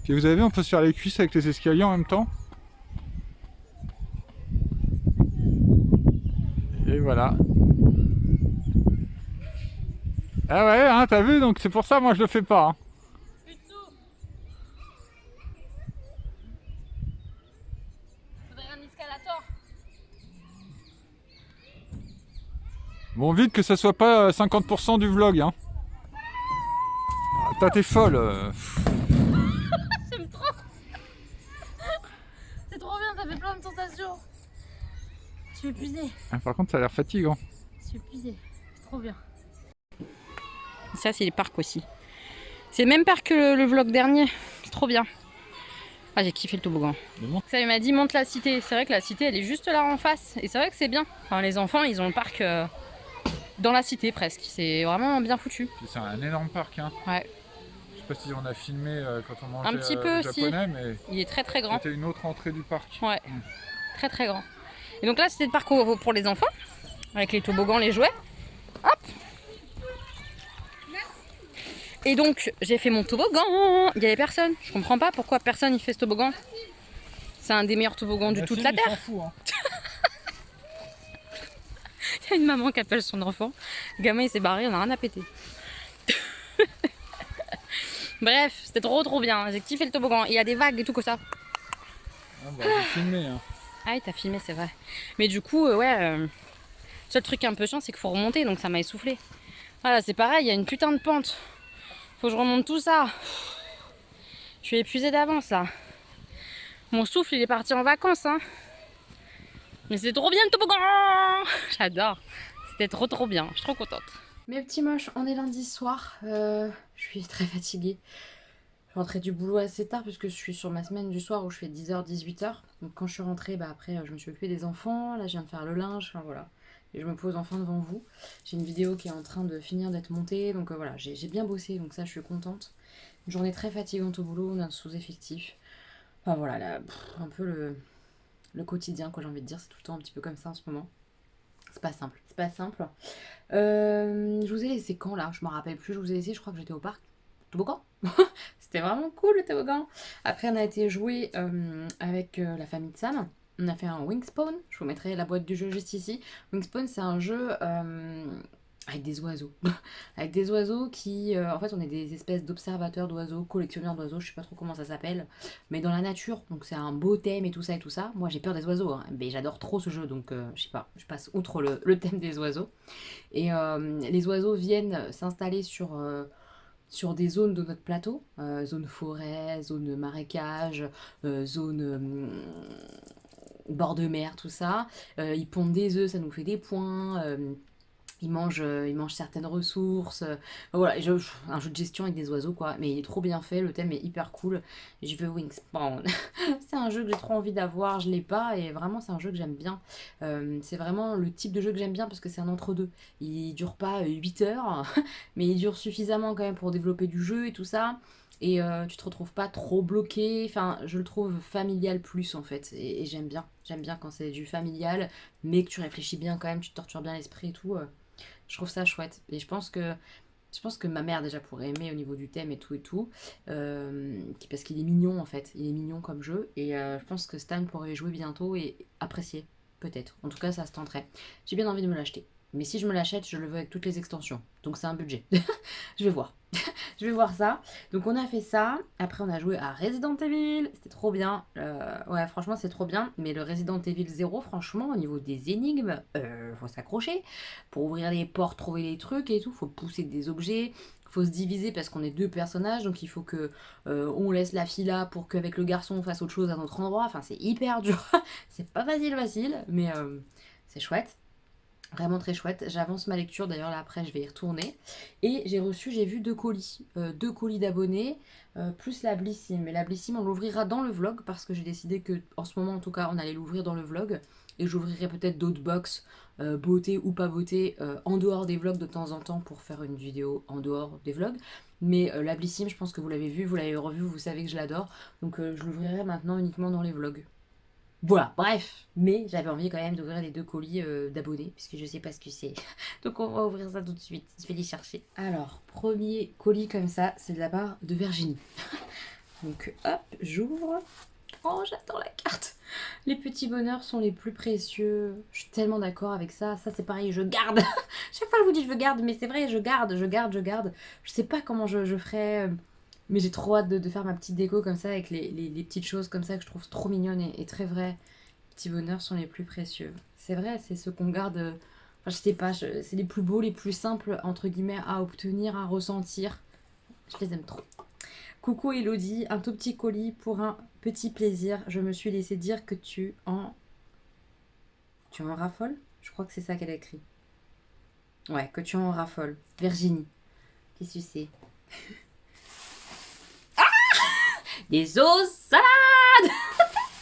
Puis vous avez vu, on peut se faire les cuisses avec les escaliers en même temps. Et voilà. Ah ouais, hein, t'as vu, donc c'est pour ça, moi je le fais pas. Hein. Plus de sous. Faudrait un escalator. Bon, vite que ça soit pas 50% du vlog. Hein. Ah, t'es folle. J'aime trop. C'est trop bien, ça fait plein de sensations. Je suis épuisée. Ah, par contre, ça a l'air fatigant. Je suis épuisée. C'est trop bien. Ça, c'est les parcs aussi. C'est le même parc que le vlog dernier. C'est trop bien. Ah, j'ai kiffé le toboggan. Bon. Ça, il m'a dit monte la cité. C'est vrai que la cité, elle est juste là en face. Et c'est vrai que c'est bien. Enfin, les enfants, ils ont le parc dans la cité presque. C'est vraiment bien foutu. C'est un énorme parc. Hein. Ouais. Je sais pas si on a filmé quand on mangeait Un petit peu japonais, aussi. mais Il est très très grand. c'était une autre entrée du parc. Ouais. Très très grand. Et donc là, c'était le parc pour les enfants. Avec les toboggans, les jouets. Hop. Et donc, j'ai fait mon toboggan. Il y avait personne. Je comprends pas pourquoi personne il fait ce toboggan. C'est un des meilleurs toboggans de toute la Terre. Fout, hein. Il y a une maman qui appelle son enfant. Le gamin, il s'est barré, on a rien à péter. Bref, c'était trop bien. J'ai kiffé le toboggan. Il y a des vagues et tout que ça. Ah bah, j'ai filmé. Hein. Ah oui, t'as filmé, c'est vrai. Mais du coup, seul truc un peu chiant, c'est qu'il faut remonter, donc ça m'a essoufflé. Voilà, c'est pareil, il y a une putain de pente. Faut que je remonte tout ça. Je suis épuisée d'avance là. Mon souffle, il est parti en vacances, hein. Mais c'est trop bien le toboggan. J'adore. C'était trop bien. Je suis trop contente. Mes petits moches, on est lundi soir. Je suis très fatiguée. Je suis rentrée du boulot assez tard puisque je suis sur ma semaine du soir où je fais 10h, 18h. Donc quand je suis rentrée, après je me suis occupée des enfants. Là je viens de faire le linge, enfin voilà. Et je me pose enfin devant vous. J'ai une vidéo qui est en train de finir d'être montée. Donc voilà, j'ai bien bossé, donc ça je suis contente. Une journée très fatigante au boulot, on a un sous-effectif. Enfin voilà, là, un peu le quotidien, quoi, j'ai envie de dire. C'est tout le temps un petit peu comme ça en ce moment. C'est pas simple, c'est pas simple. Je vous ai laissé quand là? Je me rappelle plus, je vous ai laissé, je crois que j'étais au parc. Toboggan. C'était vraiment cool le toboggan. Après on a été jouer avec la famille de Sam. On a fait un Wingspawn. Je vous mettrai la boîte du jeu juste ici. Wingspawn c'est un jeu avec des oiseaux. Avec des oiseaux qui... en fait on est des espèces d'observateurs d'oiseaux, collectionneurs d'oiseaux, je sais pas trop comment ça s'appelle. Mais dans la nature, donc c'est un beau thème et tout ça et tout ça. Moi j'ai peur des oiseaux, hein, mais j'adore trop ce jeu, donc je sais pas, je passe outre le thème des oiseaux. Et les oiseaux viennent s'installer sur des zones de notre plateau, zone forêt, zone marécage, zone bord de mer, tout ça. Ils pondent des œufs, ça nous fait des points. il mange certaines ressources. Voilà, un jeu de gestion avec des oiseaux, quoi. Mais il est trop bien fait, le thème est hyper cool. Je veux Wingspan. C'est un jeu que j'ai trop envie d'avoir, je l'ai pas, et vraiment, c'est un jeu que j'aime bien. C'est vraiment le type de jeu que j'aime bien parce que c'est un entre-deux. Il dure pas 8 heures, mais il dure suffisamment quand même pour développer du jeu et tout ça. Et tu te retrouves pas trop bloqué. Enfin, je le trouve familial plus en fait. Et j'aime bien. J'aime bien quand c'est du familial, mais que tu réfléchis bien quand même, tu te tortures bien l'esprit et tout. Je trouve ça chouette. Et je pense que ma mère déjà pourrait aimer au niveau du thème et tout et tout. Parce qu'il est mignon en fait. Il est mignon comme jeu. Et je pense que Stan pourrait y jouer bientôt et apprécier. Peut-être. En tout cas, ça se tenterait. J'ai bien envie de me l'acheter. Mais si je me l'achète, je le veux avec toutes les extensions. Donc c'est un budget. Je vais voir. Je vais voir ça. Donc on a fait ça. Après on a joué à Resident Evil. C'était trop bien. Ouais, franchement c'est trop bien. Mais le Resident Evil 0, franchement, au niveau des énigmes, faut s'accrocher. Pour ouvrir les portes, trouver les trucs et tout, faut pousser des objets. Faut se diviser parce qu'on est deux personnages. Donc il faut que on laisse la fille là pour qu'avec le garçon on fasse autre chose à un autre endroit. Enfin c'est hyper dur. C'est pas facile. Mais c'est chouette. Vraiment très chouette. J'avance ma lecture, d'ailleurs là après je vais y retourner. Et j'ai vu 2 colis. 2 colis d'abonnés, plus la Blissim. Mais la Blissim on l'ouvrira dans le vlog parce que j'ai décidé que en ce moment en tout cas on allait l'ouvrir dans le vlog. Et j'ouvrirai peut-être d'autres box, beauté ou pas beauté, en dehors des vlogs de temps en temps pour faire une vidéo en dehors des vlogs. Mais la Blissim, je pense que vous l'avez vu, vous l'avez revu, vous savez que je l'adore. Donc je l'ouvrirai maintenant uniquement dans les vlogs. Voilà, bref. Mais j'avais envie quand même d'ouvrir les 2 colis d'abonnés, puisque je sais pas ce que c'est. Donc on va ouvrir ça tout de suite. Je vais les chercher. Alors, premier colis comme ça, c'est de la part de Virginie. Donc hop, j'ouvre. Oh, j'adore la carte. Les petits bonheurs sont les plus précieux. Je suis tellement d'accord avec ça. Ça, c'est pareil, je garde. Chaque fois, je vous dis je garde, mais c'est vrai, je garde. Je sais pas comment je ferai. Mais j'ai trop hâte de faire ma petite déco comme ça avec les petites choses comme ça que je trouve trop mignonnes et très vraies. Les petits bonheurs sont les plus précieux. C'est vrai, c'est ce qu'on garde. Enfin, je sais pas, c'est les plus beaux, les plus simples, entre guillemets, à obtenir, à ressentir. Je les aime trop. Coucou Elodie, un tout petit colis pour un petit plaisir. Je me suis laissé dire que tu en raffoles. Je crois que c'est ça qu'elle a écrit. Ouais, que tu en raffoles. Virginie, qu'est-ce que c'est? Des sauces salades.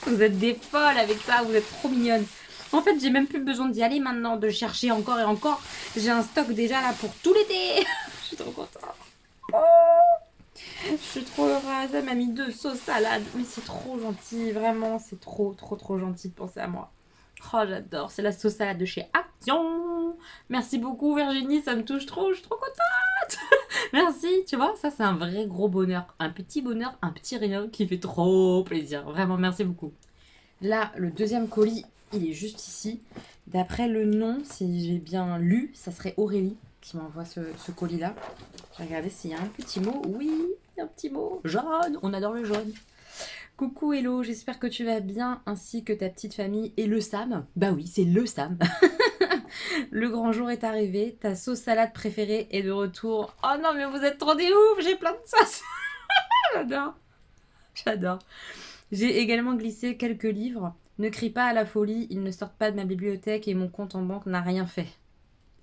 Vous êtes des folles avec ça, vous êtes trop mignonnes. En fait, j'ai même plus besoin d'y aller maintenant, de chercher encore et encore. J'ai un stock déjà là pour tout l'été. Je suis trop contente. Oh, je suis trop heureuse. Elle m'a mis 2 sauces salades. Mais c'est trop gentil, vraiment. C'est trop gentil de penser à moi. Oh, j'adore. C'est la sauce salade de chez Action. Merci beaucoup, Virginie. Ça me touche trop. Je suis trop contente. Merci. Tu vois, ça, c'est un vrai gros bonheur. Un petit bonheur, un petit rien qui fait trop plaisir. Vraiment, merci beaucoup. Là, le deuxième colis, il est juste ici. D'après le nom, si j'ai bien lu, ça serait Aurélie qui m'envoie ce colis-là. Je vais regarder s'il y a un petit mot. Oui, un petit mot. Jaune. On adore le jaune. Coucou Hello, j'espère que tu vas bien, ainsi que ta petite famille et le Sam. Bah oui, c'est le Sam. Le grand jour est arrivé, ta sauce salade préférée est de retour. Oh non, mais vous êtes trop des ouf, j'ai plein de sauce. J'adore. J'ai également glissé quelques livres. Ne crie pas à la folie, ils ne sortent pas de ma bibliothèque et mon compte en banque n'a rien fait.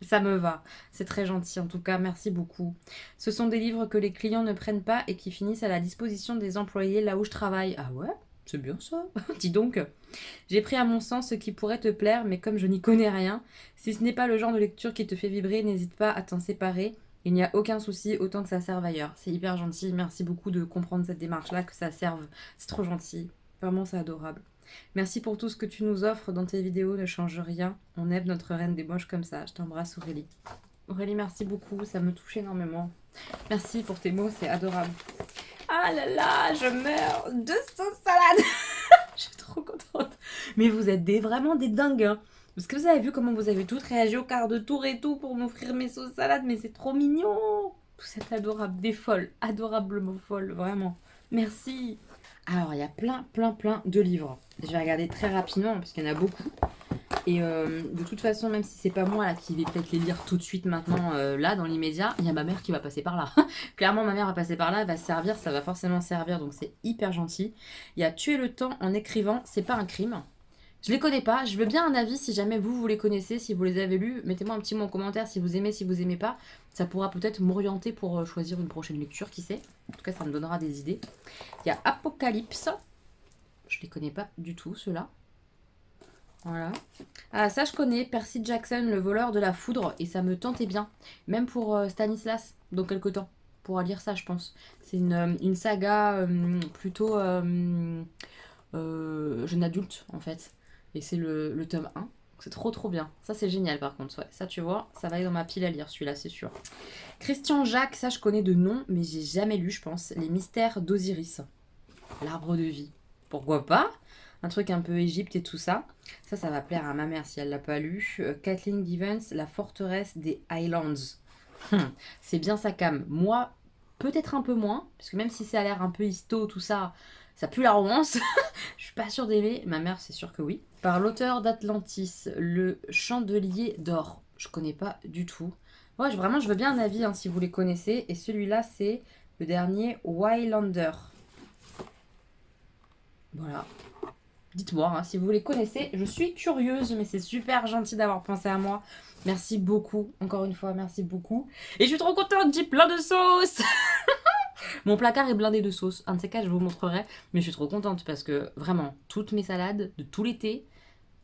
Ça me va, c'est très gentil en tout cas, merci beaucoup. Ce sont des livres que les clients ne prennent pas et qui finissent à la disposition des employés là où je travaille. Ah ouais, c'est bien ça. Dis donc. J'ai pris à mon sens ce qui pourrait te plaire, mais comme je n'y connais rien, si ce n'est pas le genre de lecture qui te fait vibrer, n'hésite pas à t'en séparer. Il n'y a aucun souci, autant que ça serve ailleurs. C'est hyper gentil, merci beaucoup de comprendre cette démarche-là, que ça serve. C'est trop gentil, vraiment c'est adorable. Merci pour tout ce que tu nous offres dans tes vidéos, ne change rien. On aime notre reine des moches comme ça. Je t'embrasse Aurélie. Aurélie, merci beaucoup, ça me touche énormément. Merci pour tes mots, c'est adorable. Ah là là, je meurs. 2 sauces salades. Je suis trop contente. Mais vous êtes vraiment des dingues, hein. Parce que vous avez vu comment vous avez toutes réagi au quart de tour et tout pour m'offrir mes sauces salades, mais c'est trop mignon. Vous êtes adorables, des folles, adorablement folles, vraiment. Merci. Alors, il y a plein de livres. Je vais regarder très rapidement parce qu'il y en a beaucoup. Et de toute façon, même si c'est pas moi là qui vais peut-être les lire tout de suite maintenant, là, dans l'immédiat, il y a ma mère qui va passer par là. Clairement, ma mère va passer par là, elle va se servir, ça va forcément servir, donc c'est hyper gentil. Il y a Tuer le temps en écrivant, c'est pas un crime. Je les connais pas, je veux bien un avis si jamais vous les connaissez, si vous les avez lus. Mettez-moi un petit mot en commentaire si vous aimez pas. Ça pourra peut-être m'orienter pour choisir une prochaine lecture, qui sait. En tout cas, ça me donnera des idées. Il y a Apocalypse. Je les connais pas du tout, ceux-là. Voilà. Ah, ça je connais, Percy Jackson, le voleur de la foudre, et ça me tentait bien. Même pour Stanislas, dans quelques temps. On pourra lire ça, je pense. C'est une saga plutôt jeune adulte, en fait. Et c'est le tome 1. C'est trop bien. Ça c'est génial par contre. Ouais. Ça tu vois, ça va aller dans ma pile à lire celui-là, c'est sûr. Christian Jacques, ça je connais de nom, mais j'ai jamais lu, je pense. Les mystères d'Osiris. L'arbre de vie. Pourquoi pas? Un truc un peu Égypte et tout ça. Ça va plaire à ma mère si elle l'a pas lu. Kathleen Givens, La forteresse des Highlands. C'est bien sa cam. Moi, peut-être un peu moins, parce que même si ça a l'air un peu histo, tout ça, ça pue la romance. Je suis pas sûre d'aimer. Ma mère, c'est sûr que oui. Par l'auteur d'Atlantis, Le Chandelier d'or. Je connais pas du tout. Ouais, vraiment, je veux bien un avis hein, si vous les connaissez. Et celui-là, c'est le dernier Waylander. Voilà. Dites-moi hein, si vous les connaissez. Je suis curieuse, mais c'est super gentil d'avoir pensé à moi. Merci beaucoup. Encore une fois, merci beaucoup. Et je suis trop contente, j'ai plein de sauce. Mon placard est blindé de sauce. Un de ces cas, je vous montrerai. Mais je suis trop contente parce que vraiment, toutes mes salades de tout l'été,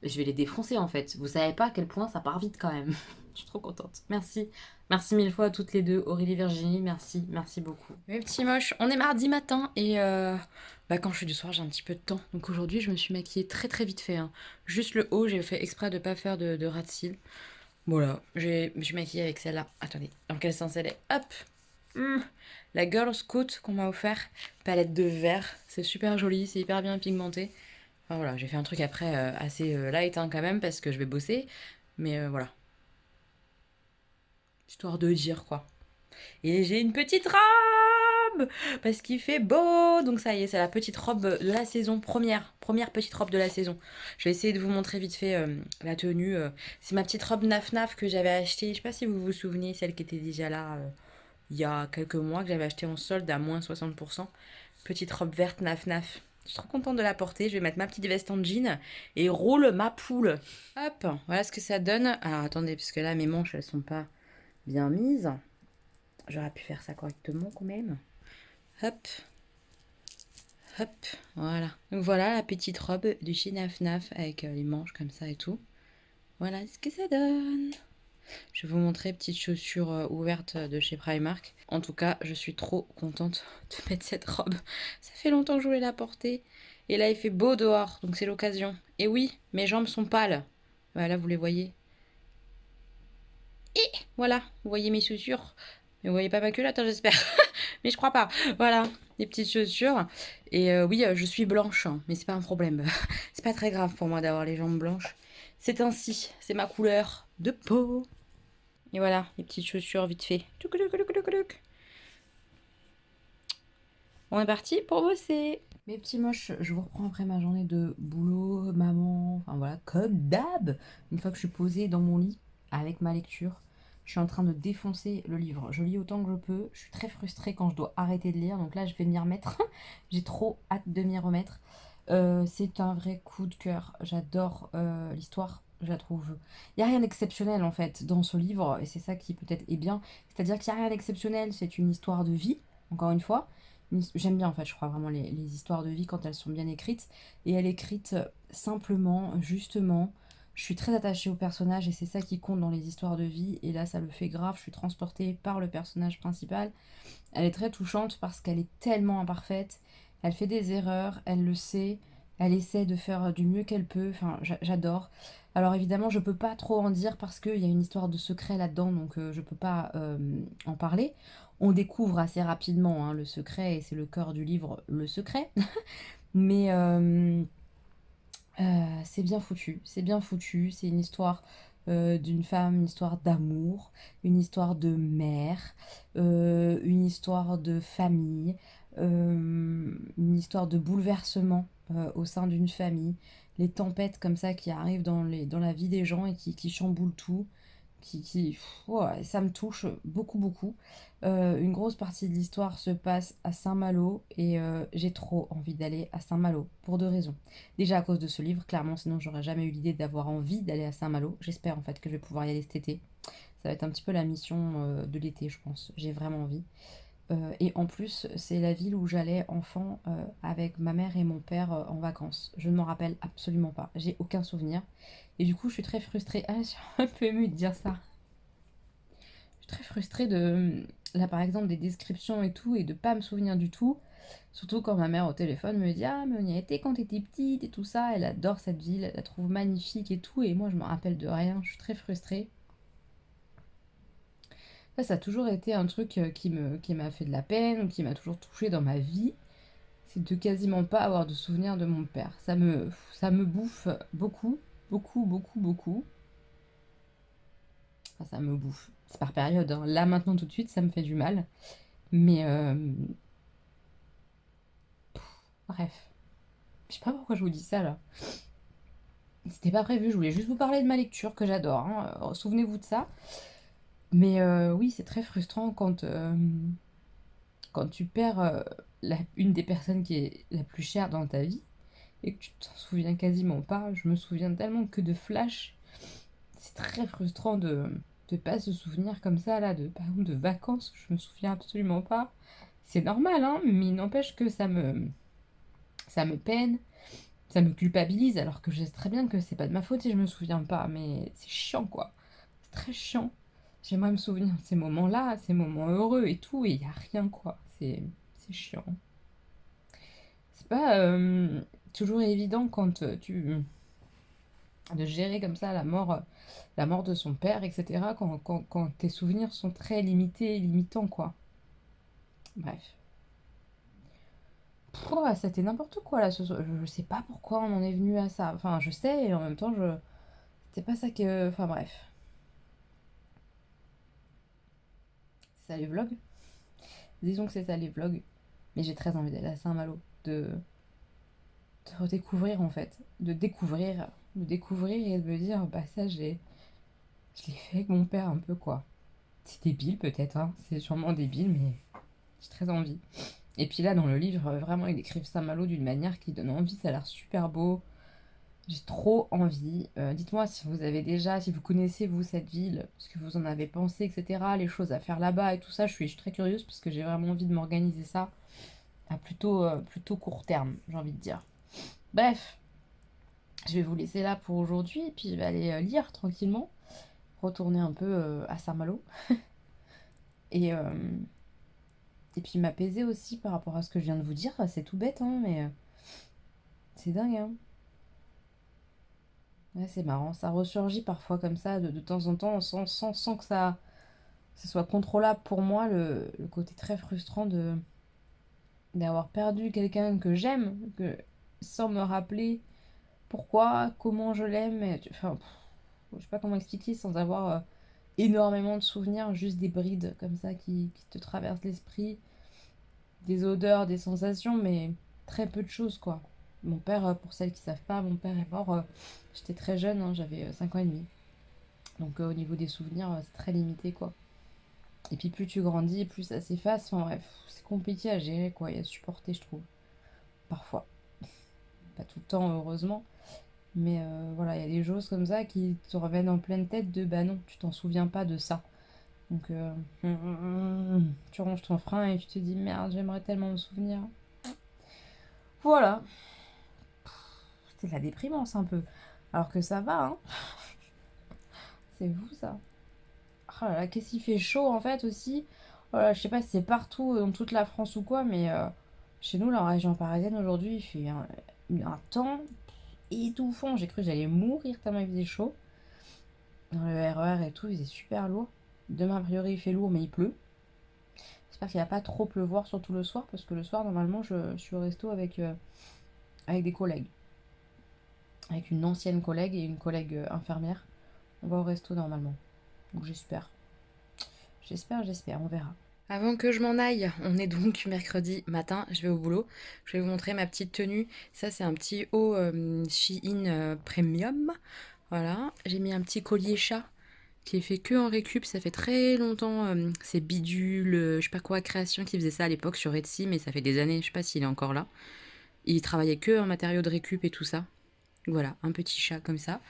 je vais les défoncer en fait. Vous savez pas à quel point ça part vite quand même. Je suis trop contente. Merci. Merci mille fois à toutes les deux. Aurélie, Virginie, merci. Merci beaucoup. Mes petits moches, on est mardi matin et quand je suis du soir, j'ai un petit peu de temps. Donc aujourd'hui, je me suis maquillée très vite fait. Hein. Juste le haut, j'ai fait exprès de pas faire de ras de cils. Voilà, je me suis maquillée avec celle-là. Attendez, dans quel sens elle est? Hop La Girl Scout qu'on m'a offert. Palette de vert. C'est super joli, c'est hyper bien pigmenté. Enfin voilà, j'ai fait un truc après assez light hein, quand même parce que je vais bosser. Mais voilà. Histoire de dire quoi. Et j'ai une petite robe parce qu'il fait beau. Donc ça y est, c'est la petite robe de la saison, première petite robe de la saison. Je vais essayer de vous montrer vite fait la tenue. C'est ma petite robe Naf Naf que j'avais achetée. Je sais pas si vous vous souvenez, celle qui était déjà là il y a quelques mois, que j'avais achetée en solde à moins 60%. Petite robe verte Naf Naf. Je suis trop contente de la porter. Je vais mettre ma petite veste en jean et roule ma poule. Hop, voilà ce que ça donne. Alors attendez, parce que là mes manches elles sont pas bien mise. J'aurais pu faire ça correctement quand même. Hop. Hop. Voilà. Donc voilà la petite robe de chez Naf Naf avec les manches comme ça et tout. Voilà ce que ça donne. Je vais vous montrer petite chaussure ouverte de chez Primark. En tout cas, je suis trop contente de mettre cette robe. Ça fait longtemps que je voulais la porter. Et là, il fait beau dehors, donc c'est l'occasion. Et oui, mes jambes sont pâles. Voilà, vous les voyez. Et voilà, vous voyez mes chaussures. Mais vous voyez pas ma culotte, hein, j'espère. Mais je crois pas. Voilà, des petites chaussures. Et oui, je suis blanche, hein, mais c'est pas un problème. C'est pas très grave pour moi d'avoir les jambes blanches. C'est ainsi, c'est ma couleur de peau. Et voilà, les petites chaussures vite fait. On est parti pour bosser. Mes petits moches, je vous reprends après ma journée de boulot, maman, enfin voilà, comme d'hab. Une fois que je suis posée dans mon lit avec ma lecture, je suis en train de défoncer le livre. Je lis autant que je peux. Je suis très frustrée quand je dois arrêter de lire. Donc là, je vais m'y remettre. J'ai trop hâte de m'y remettre. C'est un vrai coup de cœur. J'adore l'histoire. Je la trouve. Il n'y a rien d'exceptionnel en fait dans ce livre. Et c'est ça qui peut-être est bien. C'est-à-dire qu'il n'y a rien d'exceptionnel. C'est une histoire de vie, encore une fois. J'aime bien en fait, je crois vraiment les histoires de vie quand elles sont bien écrites. Et elle est écrite simplement, justement. Je suis très attachée au personnage et c'est ça qui compte dans les histoires de vie. Et là, ça le fait grave. Je suis transportée par le personnage principal. Elle est très touchante parce qu'elle est tellement imparfaite. Elle fait des erreurs, elle le sait. Elle essaie de faire du mieux qu'elle peut. Enfin, j'adore. Alors évidemment, je peux pas trop en dire parce qu'il y a une histoire de secret là-dedans, donc je peux pas en parler. On découvre assez rapidement hein, le secret et c'est le cœur du livre, le secret. Mais c'est bien foutu, c'est bien foutu. C'est une histoire d'une femme, une histoire d'amour, une histoire de mère, une histoire de famille, une histoire de bouleversement au sein d'une famille. Les tempêtes comme ça qui arrivent dans la vie des gens et qui chamboulent tout. Ouais, ça me touche beaucoup, beaucoup. Une grosse partie de l'histoire se passe à Saint-Malo et j'ai trop envie d'aller à Saint-Malo pour 2 raisons. Déjà à cause de ce livre, clairement, sinon j'aurais jamais eu l'idée d'avoir envie d'aller à Saint-Malo. J'espère en fait que je vais pouvoir y aller cet été. Ça va être un petit peu la mission de l'été, je pense. J'ai vraiment envie. Et en plus, c'est la ville où j'allais enfant avec ma mère et mon père en vacances. Je ne m'en rappelle absolument pas. J'ai aucun souvenir. Et du coup, je suis très frustrée. Ah, je suis un peu émue de dire ça. Je suis très frustrée de, là par exemple, des descriptions et tout, et de pas me souvenir du tout. Surtout quand ma mère au téléphone me dit: Ah, mais on y a été quand t'étais petite et tout ça. Elle adore cette ville, elle la trouve magnifique et tout. Et moi, je me rappelle de rien. Je suis très frustrée. Ça a toujours été un truc qui m'a fait de la peine ou qui m'a toujours touchée dans ma vie. C'est de quasiment pas avoir de souvenirs de mon père. Ça me bouffe beaucoup, beaucoup, beaucoup, beaucoup. Enfin, ça me bouffe. C'est par période, hein. Là, maintenant, tout de suite, ça me fait du mal. Mais bref. Je sais pas pourquoi je vous dis ça, là. C'était pas prévu, je voulais juste vous parler de ma lecture, que j'adore, hein. Souvenez-vous de ça. Mais oui, c'est très frustrant quand tu perds une des personnes qui est la plus chère dans ta vie et que tu t'en souviens quasiment pas. Je me souviens tellement que de flash. C'est très frustrant de pas se souvenir comme ça, là, par exemple, de vacances. Je me souviens absolument pas. C'est normal, hein, mais il n'empêche que ça me peine, ça me culpabilise, alors que je sais très bien que c'est pas de ma faute si je me souviens pas, mais c'est chiant, quoi. C'est très chiant. J'aimerais me souvenir de ces moments-là, ces moments heureux et tout, et il y a rien, quoi. C'est chiant. C'est pas toujours évident quand de gérer comme ça la mort de son père, etc. Quand tes souvenirs sont très limités, limitants, quoi. Bref. Ouais, c'était n'importe quoi là ce soir. Je sais pas pourquoi on en est venu à ça. Enfin, je sais, et en même temps, c'était pas ça que. Enfin, bref. C'est ça les vlogs. Disons que c'est ça les vlogs. Mais j'ai très envie d'aller à Saint-Malo. De redécouvrir en fait. De découvrir et de me dire, bah ça, je l'ai fait avec mon père un peu, quoi. C'est débile peut-être, hein. C'est sûrement débile, mais j'ai très envie. Et puis là, dans le livre, vraiment, ils décrivent Saint-Malo d'une manière qui donne envie. Ça a l'air super beau. J'ai trop envie. Dites-moi si vous avez déjà, si vous connaissez vous cette ville, ce que vous en avez pensé, etc. Les choses à faire là-bas et tout ça. Je suis très curieuse parce que j'ai vraiment envie de m'organiser ça à plutôt court terme, j'ai envie de dire. Bref, je vais vous laisser là pour aujourd'hui et puis je vais aller lire tranquillement, retourner un peu à Saint-Malo et, euh, et puis m'apaiser aussi par rapport à ce que je viens de vous dire. C'est tout bête, hein, mais c'est dingue, hein. Ouais, c'est marrant, ça ressurgit parfois comme ça de temps en temps sans que ça soit contrôlable pour moi, le côté très frustrant d'avoir perdu quelqu'un que j'aime, sans me rappeler pourquoi, comment je l'aime, enfin, je sais pas comment expliquer sans avoir énormément de souvenirs, juste des brides comme ça qui te traversent l'esprit, des odeurs, des sensations, mais très peu de choses, quoi. Mon père, pour celles qui savent pas, mon père est mort, j'étais très jeune, hein, j'avais 5 ans et demi. Donc au niveau des souvenirs, c'est très limité, quoi. Et puis plus tu grandis, plus ça s'efface. Enfin bref, c'est compliqué à gérer, quoi, et à supporter, je trouve. Parfois. Pas tout le temps, heureusement. Mais voilà, il y a des choses comme ça qui te reviennent en pleine tête de bah non, tu t'en souviens pas de ça. Donc tu ranges ton frein et tu te dis merde, j'aimerais tellement me souvenir. Voilà. C'est de la déprimance un peu. Alors que ça va, hein. C'est vous ça. Oh là là, qu'est-ce qu'il fait chaud en fait aussi. Voilà, je sais pas si c'est partout dans toute la France ou quoi, mais chez nous, la région parisienne, aujourd'hui, il fait un temps étouffant. J'ai cru que j'allais mourir tellement il faisait chaud. Dans le RER et tout, il faisait super lourd. Demain, a priori, il fait lourd, mais il pleut. J'espère qu'il va pas trop pleuvoir, surtout le soir, parce que le soir, normalement, je suis au resto avec des collègues. Avec une ancienne collègue et une collègue infirmière. On va au resto normalement. Donc j'espère. J'espère, on verra. Avant que je m'en aille, on est donc mercredi matin, je vais au boulot. Je vais vous montrer ma petite tenue. Ça, c'est un petit haut Shein Premium. Voilà, j'ai mis un petit collier chat qui est fait que en récup, ça fait très longtemps. C'est Bidule, je sais pas quoi, Création qui faisait ça à l'époque sur Etsy, mais ça fait des années, je sais pas s'il est encore là. Il travaillait que en matériaux de récup et tout ça. Voilà, un petit chat comme ça.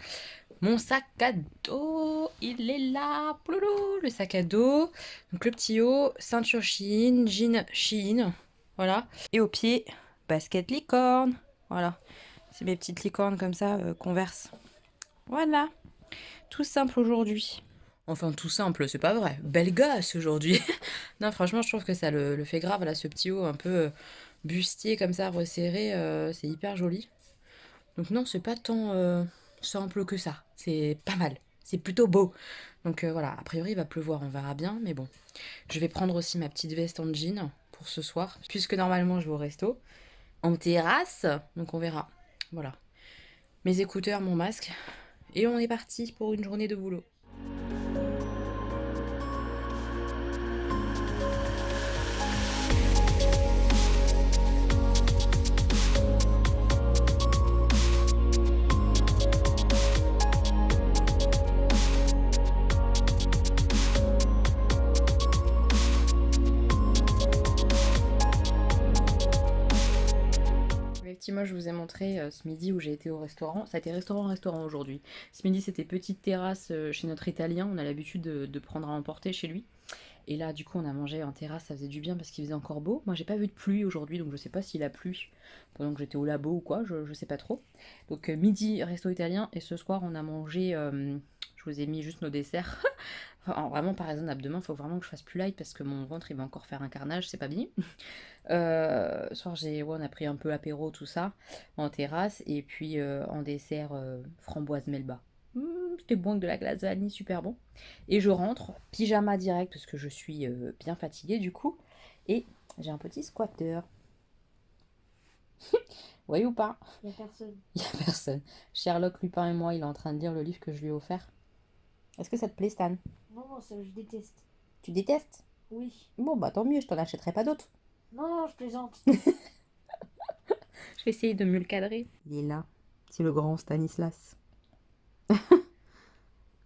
Mon sac à dos, il est là. Ploulou, le sac à dos. Donc le petit haut, ceinture Shein, jean Shein. Voilà. Et au pied, basket licorne. Voilà. C'est mes petites licornes comme ça, Converse. Voilà. Tout simple aujourd'hui. Enfin, tout simple, c'est pas vrai. Belle gosse aujourd'hui. Non, franchement, je trouve que ça le fait grave, là, ce petit haut un peu bustier comme ça, resserré. C'est hyper joli. Donc non, c'est pas tant simple que ça. C'est pas mal. C'est plutôt beau. Donc voilà, a priori, il va pleuvoir, on verra bien. Mais bon, je vais prendre aussi ma petite veste en jean pour ce soir. Puisque normalement, je vais au resto. En terrasse. Donc on verra. Voilà. Mes écouteurs, mon masque. Et on est parti pour une journée de boulot. Effectivement, je vous ai montré ce midi où j'ai été au restaurant. Ça a été restaurant aujourd'hui. Ce midi, c'était petite terrasse chez notre Italien. On a l'habitude de prendre à emporter chez lui. Et là, du coup, on a mangé en terrasse. Ça faisait du bien parce qu'il faisait encore beau. Moi, j'ai pas vu de pluie aujourd'hui, donc je sais pas s'il a plu pendant que j'étais au labo ou quoi. Je sais pas trop. Donc, midi, resto italien. Et ce soir, on a mangé. Je vous ai mis juste nos desserts. Enfin, vraiment pas raisonnable. Demain, il faut vraiment que je fasse plus light parce que mon ventre, il va encore faire un carnage. C'est pas bien. Ce soir, on a pris un peu apéro, tout ça, en terrasse, et puis en dessert, framboise melba. C'était bon avec de la glace vanille, super bon. Et je rentre, pyjama direct, parce que je suis bien fatiguée du coup, et j'ai un petit squatter. Oui ou pas? Il n'y a personne. Il n'y a personne. Sherlock Lupin et moi, il est en train de lire le livre que je lui ai offert. Est-ce que ça te plaît, Stan? Non, non, ça, je déteste. Tu détestes? Oui. Bon, bah tant mieux, je t'en achèterai pas d'autres. Non, non, je plaisante. Je vais essayer de mieux le cadrer. Il est là. C'est le grand Stanislas.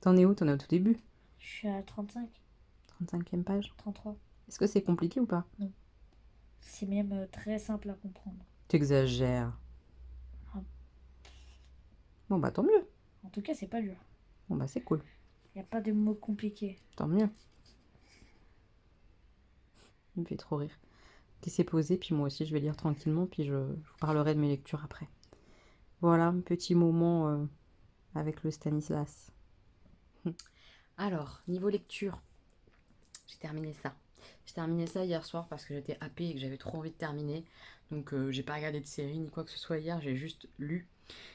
T'en es où? T'en es au tout début? Je suis à 35, 35e page. 33. Est-ce que c'est compliqué ou pas? C'est même très simple à comprendre. T'exagères. Ah. Bon bah tant mieux. En tout cas, c'est pas dur. Bon bah c'est cool. Il n'y a pas de mots compliqués. Tant mieux. Il me fait trop rire. Laissez poser, puis moi aussi je vais lire tranquillement, puis je vous parlerai de mes lectures après. Voilà, un petit moment avec le Stanislas. Alors, niveau lecture, j'ai terminé ça. J'ai terminé ça hier soir parce que j'étais happée et que j'avais trop envie de terminer. Donc j'ai pas regardé de série ni quoi que ce soit hier, j'ai juste lu.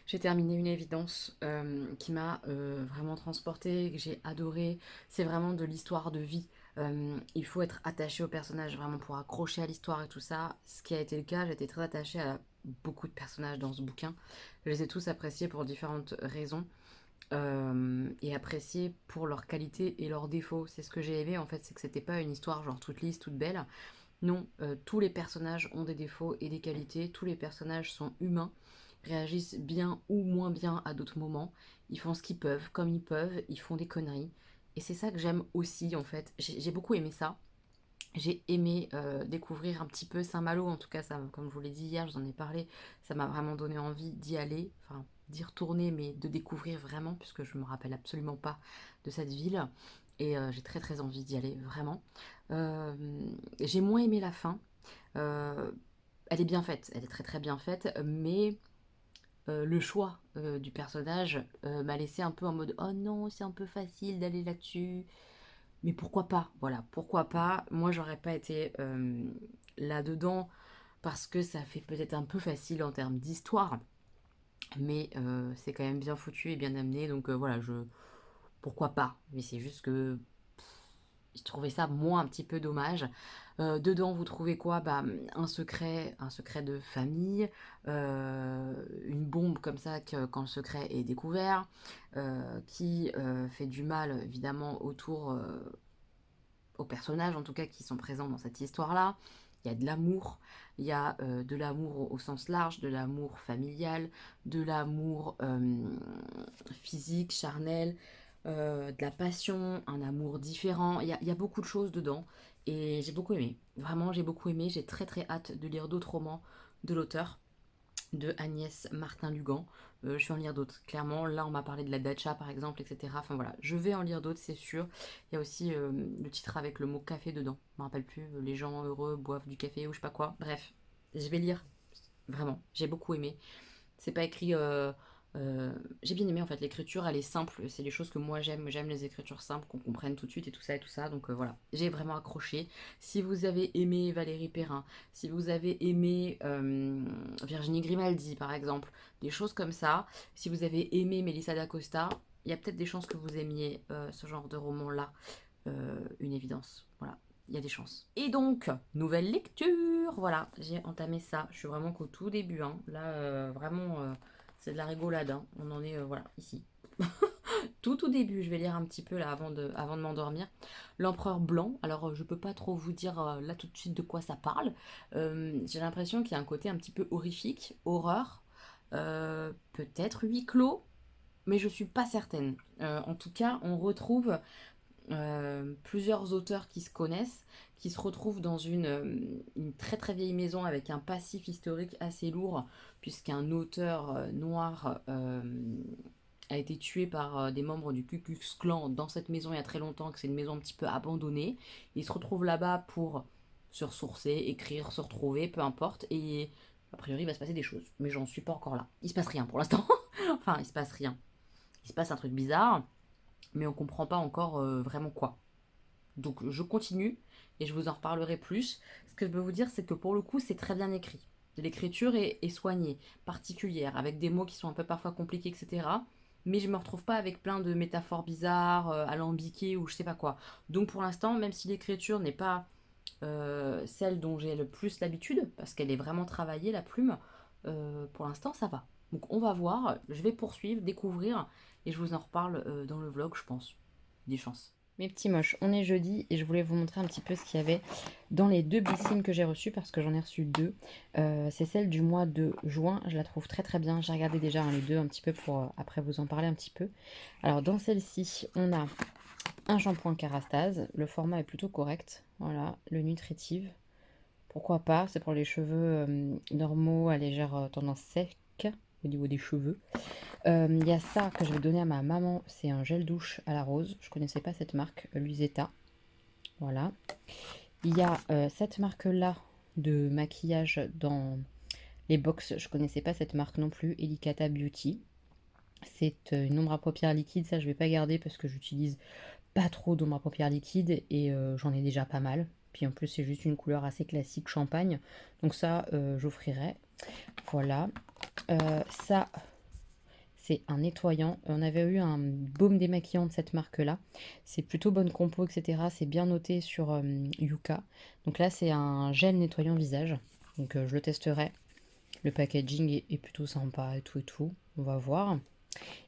J'ai terminé Une évidence qui m'a vraiment transportée, que j'ai adoré. C'est vraiment de l'histoire de vie. Il faut être attaché au personnage vraiment pour accrocher à l'histoire et tout ça. Ce qui a été le cas, j'ai été très attachée à beaucoup de personnages dans ce bouquin. Je les ai tous appréciés pour différentes raisons. Et appréciés pour leurs qualités et leurs défauts. C'est ce que j'ai aimé en fait, c'est que c'était pas une histoire genre toute lisse, toute belle. Non, tous les personnages ont des défauts et des qualités, tous les personnages sont humains, réagissent bien ou moins bien à d'autres moments, ils font ce qu'ils peuvent, comme ils peuvent, ils font des conneries. Et c'est ça que j'aime aussi en fait, j'ai beaucoup aimé ça. J'ai aimé découvrir un petit peu Saint-Malo, en tout cas, ça, comme je vous l'ai dit hier, je vous en ai parlé, ça m'a vraiment donné envie d'y aller, enfin d'y retourner, mais de découvrir vraiment, puisque je me rappelle absolument pas de cette ville, et j'ai très très envie d'y aller, vraiment. J'ai moins aimé la fin, elle est bien faite, elle est très très bien faite, mais le choix du personnage m'a laissé un peu en mode « Oh non, c'est un peu facile d'aller là-dessus ». Mais pourquoi pas? Voilà, pourquoi pas? Moi, j'aurais pas été là-dedans parce que ça fait peut-être un peu facile en termes d'histoire, mais c'est quand même bien foutu et bien amené, donc voilà, pourquoi pas? Mais c'est juste que je trouvais ça moi un petit peu dommage. Dedans, vous trouvez quoi? Bah, un secret de famille, une bombe comme ça quand le secret est découvert, qui fait du mal évidemment autour aux personnages en tout cas qui sont présents dans cette histoire-là. Il y a de l'amour, il y a de l'amour au sens large, de l'amour familial, de l'amour physique, charnel. de la passion, un amour différent. Il y a beaucoup de choses dedans et j'ai beaucoup aimé. Vraiment, j'ai beaucoup aimé. J'ai très très hâte de lire d'autres romans de l'auteur, de Agnès Martin-Lugan. Je vais en lire d'autres, clairement. Là, on m'a parlé de la Dacha, par exemple, etc. Enfin voilà, je vais en lire d'autres, c'est sûr. Il y a aussi le titre avec le mot café dedans. Je me rappelle plus, les gens heureux boivent du café ou je sais pas quoi. Bref, je vais lire. Vraiment, j'ai beaucoup aimé. C'est pas écrit. J'ai bien aimé en fait l'écriture, elle est simple, c'est les choses que moi j'aime. J'aime les écritures simples, qu'on comprenne tout de suite et tout ça et tout ça. Donc voilà, j'ai vraiment accroché. Si vous avez aimé Valérie Perrin, si vous avez aimé Virginie Grimaldi par exemple, des choses comme ça, si vous avez aimé Melissa d'Acosta, il y a peut-être des chances que vous aimiez ce genre de roman-là. Une évidence, voilà. Il y a des chances. Et donc, nouvelle lecture. Voilà, j'ai entamé ça. Je suis vraiment qu'au tout début. Hein. Là, vraiment, c'est de la rigolade. Hein. On en est, voilà, ici. Tout au début, je vais lire un petit peu là avant de m'endormir. L'Empereur Blanc. Alors, je peux pas trop vous dire là tout de suite de quoi ça parle. J'ai l'impression qu'il y a un côté un petit peu horrifique, horreur. Peut-être huis clos, mais je suis pas certaine. En tout cas, on retrouve plusieurs auteurs qui se connaissent, qui se retrouvent dans une très très vieille maison avec un passif historique assez lourd, puisqu'un auteur noir a été tué par des membres du Ku Klux Klan dans cette maison il y a très longtemps, que c'est une maison un petit peu abandonnée. Ils se retrouvent là-bas pour se ressourcer, écrire, se retrouver, peu importe, et a priori il va se passer des choses, mais j'en suis pas encore là. Il se passe rien pour l'instant. Enfin, il se passe rien. Il se passe un truc bizarre, mais on comprend pas encore vraiment quoi. Donc je continue et je vous en reparlerai plus. Ce que je peux vous dire, c'est que pour le coup, c'est très bien écrit. L'écriture est soignée, particulière, avec des mots qui sont un peu parfois compliqués, etc. Mais je me retrouve pas avec plein de métaphores bizarres, alambiquées ou je sais pas quoi. Donc pour l'instant, même si l'écriture n'est pas celle dont j'ai le plus l'habitude, parce qu'elle est vraiment travaillée, la plume, pour l'instant ça va. Donc on va voir, je vais poursuivre, découvrir, et je vous en reparle dans le vlog, je pense. Des chances. Mes petits moches, on est jeudi et je voulais vous montrer un petit peu ce qu'il y avait dans les 2 Blissim que j'ai reçues parce que j'en ai reçu 2. C'est celle du mois de juin, je la trouve très très bien. J'ai regardé déjà les 2 un petit peu pour après vous en parler un petit peu. Alors dans celle-ci, on a un shampoing Kérastase. Le format est plutôt correct. Voilà, le Nutritive. Pourquoi pas, c'est pour les cheveux normaux à légère tendance sec au niveau des cheveux. Il y a ça que je vais donner à ma maman, c'est un gel douche à la rose. Je connaissais pas cette marque, Luisetta. Voilà. Il y a cette marque-là de maquillage dans les box. Je connaissais pas cette marque non plus, Elicata Beauty. C'est une ombre à paupières liquide, ça je vais pas garder parce que j'utilise pas trop d'ombre à paupières liquide et j'en ai déjà pas mal. Puis en plus c'est juste une couleur assez classique champagne. Donc ça j'offrirai. Voilà. Ça c'est un nettoyant. On avait eu un baume démaquillant de cette marque-là. C'est plutôt bonne compo, etc. C'est bien noté sur Yuka. Donc là, c'est un gel nettoyant visage. Donc je le testerai. Le packaging est plutôt sympa et tout et tout. On va voir.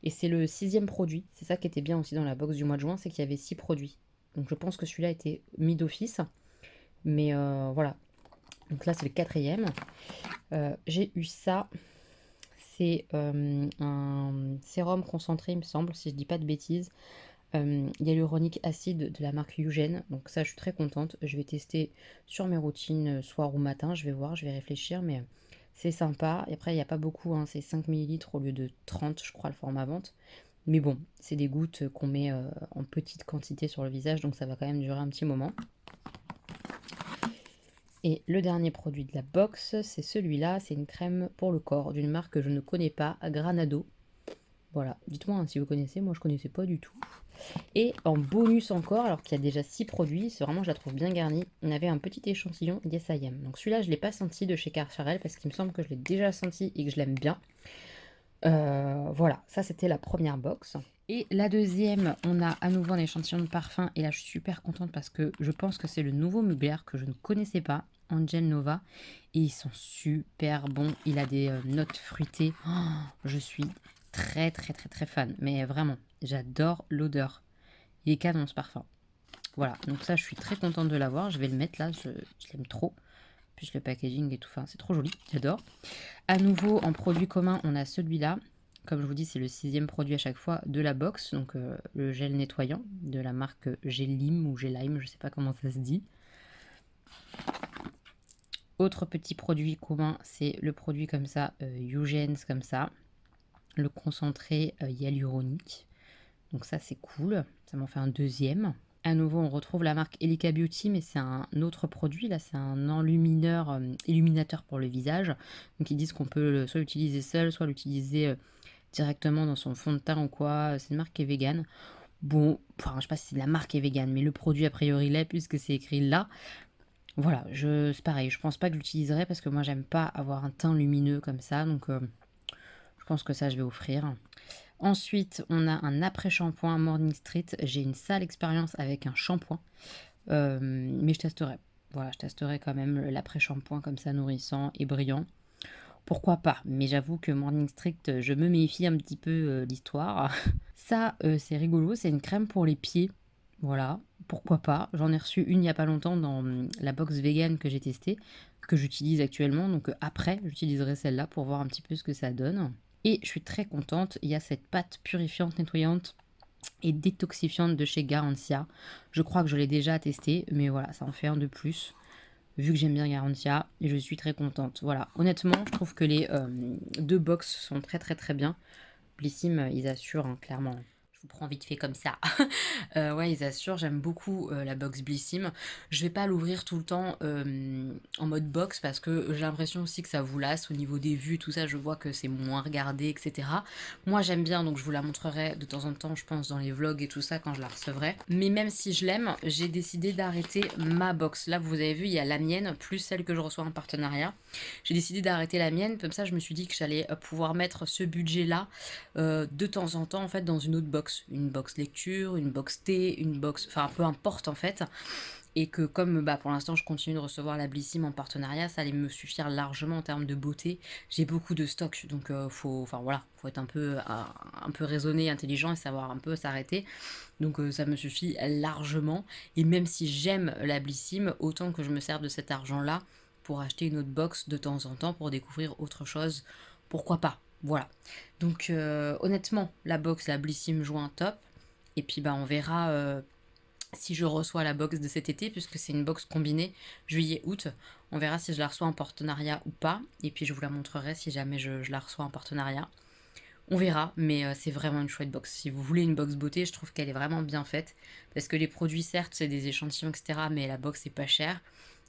Et c'est le 6e produit. C'est ça qui était bien aussi dans la box du mois de juin, c'est qu'il y avait 6 produits. Donc je pense que celui-là était mis d'office. Mais voilà. Donc là, c'est le 4e. J'ai eu ça. C'est un sérum concentré, il me semble, si je dis pas de bêtises. Hyaluronique acide de la marque Eugène. Donc ça, je suis très contente. Je vais tester sur mes routines soir ou matin. Je vais voir, je vais réfléchir, mais c'est sympa. Et après, il n'y a pas beaucoup, hein, c'est 5 ml au lieu de 30, je crois, le format vente. Mais bon, c'est des gouttes qu'on met en petite quantité sur le visage, donc ça va quand même durer un petit moment. Et le dernier produit de la box, c'est celui-là, c'est une crème pour le corps d'une marque que je ne connais pas, Granado. Voilà, dites-moi hein, si vous connaissez, moi je connaissais pas du tout. Et en bonus encore, alors qu'il y a déjà 6 produits, c'est vraiment, je la trouve bien garnie, on avait un petit échantillon Yes I Am. Donc celui-là, je ne l'ai pas senti de chez Carcharel parce qu'il me semble que je l'ai déjà senti et que je l'aime bien. Voilà, ça c'était la première box. Et la deuxième, on a à nouveau un échantillon de parfum. Et là, je suis super contente parce que je pense que c'est le nouveau Mugler que je ne connaissais pas, Angel Nova. Et ils sont super bons. Il a des notes fruitées. Oh, je suis très très très très fan. Mais vraiment, j'adore l'odeur. Il est canon ce parfum. Voilà, donc ça, je suis très contente de l'avoir. Je vais le mettre là, je l'aime trop. Plus le packaging et tout, enfin, c'est trop joli, j'adore. À nouveau, en produit commun, on a celui-là. Comme je vous dis, c'est le 6e produit à chaque fois de la box, donc le gel nettoyant de la marque Gelim ou Gelime, je sais pas comment ça se dit. Autre petit produit commun, c'est le produit comme ça, Eugens comme ça, le concentré hyaluronique. Donc ça c'est cool, ça m'en fait un 2e. À nouveau, on retrouve la marque Elica Beauty, mais c'est un autre produit. Là, c'est un enlumineur, illuminateur pour le visage. Donc, ils disent qu'on peut soit l'utiliser seul, soit l'utiliser directement dans son fond de teint ou quoi. C'est une marque qui est végane. Bon, enfin, je sais pas si la marque est végane, mais le produit, a priori, l'est, puisque c'est écrit là. Voilà, c'est pareil. Je pense pas que je l'utiliserai parce que moi, j'aime pas avoir un teint lumineux comme ça. Donc, je pense que ça, je vais offrir. Ensuite, on a un après-shampoing Morning Street. J'ai une sale expérience avec un shampoing, mais je testerai. Voilà, je testerai quand même l'après-shampoing comme ça, nourrissant et brillant. Pourquoi pas? Mais j'avoue que Morning Street, je me méfie un petit peu l'histoire. Ça, c'est rigolo, c'est une crème pour les pieds. Voilà, pourquoi pas? J'en ai reçu une il n'y a pas longtemps dans la box vegan que j'ai testée, que j'utilise actuellement. Donc après, j'utiliserai celle-là pour voir un petit peu ce que ça donne. Et je suis très contente, il y a cette pâte purifiante, nettoyante et détoxifiante de chez Garantia. Je crois que je l'ai déjà testée, mais voilà, ça en fait un de plus. Vu que j'aime bien Garantia, et je suis très contente. Voilà, honnêtement, je trouve que les 2 box sont très très très bien. Blissim, ils assurent, hein, clairement. Je vous prends vite fait comme ça. Ouais, ils assurent, j'aime beaucoup la box Blissim. Je vais pas l'ouvrir tout le temps en mode box parce que j'ai l'impression aussi que ça vous lasse au niveau des vues, tout ça, je vois que c'est moins regardé, etc. Moi j'aime bien, donc je vous la montrerai de temps en temps, je pense, dans les vlogs et tout ça quand je la recevrai. Mais même si je l'aime, j'ai décidé d'arrêter ma box. Là, vous avez vu, il y a la mienne, plus celle que je reçois en partenariat. J'ai décidé d'arrêter la mienne, comme ça je me suis dit que j'allais pouvoir mettre ce budget-là de temps en temps, en fait, dans une autre box. Une box lecture, une box thé, une box... Enfin, peu importe, en fait. Et que comme pour l'instant, je continue de recevoir la Blissim en partenariat, ça allait me suffire largement en termes de beauté. J'ai beaucoup de stock, donc faut être un peu raisonné, intelligent et savoir un peu s'arrêter. Donc ça me suffit largement. Et même si j'aime la Blissim, autant que je me sers de cet argent-là pour acheter une autre box de temps en temps pour découvrir autre chose. Pourquoi pas? Voilà. Donc honnêtement, la box, la Blissim joint top. Et puis on verra si je reçois la box de cet été, puisque c'est une box combinée juillet-août. On verra si je la reçois en partenariat ou pas. Et puis je vous la montrerai si jamais je la reçois en partenariat. On verra, mais c'est vraiment une chouette box. Si vous voulez une box beauté, je trouve qu'elle est vraiment bien faite. Parce que les produits, certes, c'est des échantillons, etc. Mais la box est pas chère.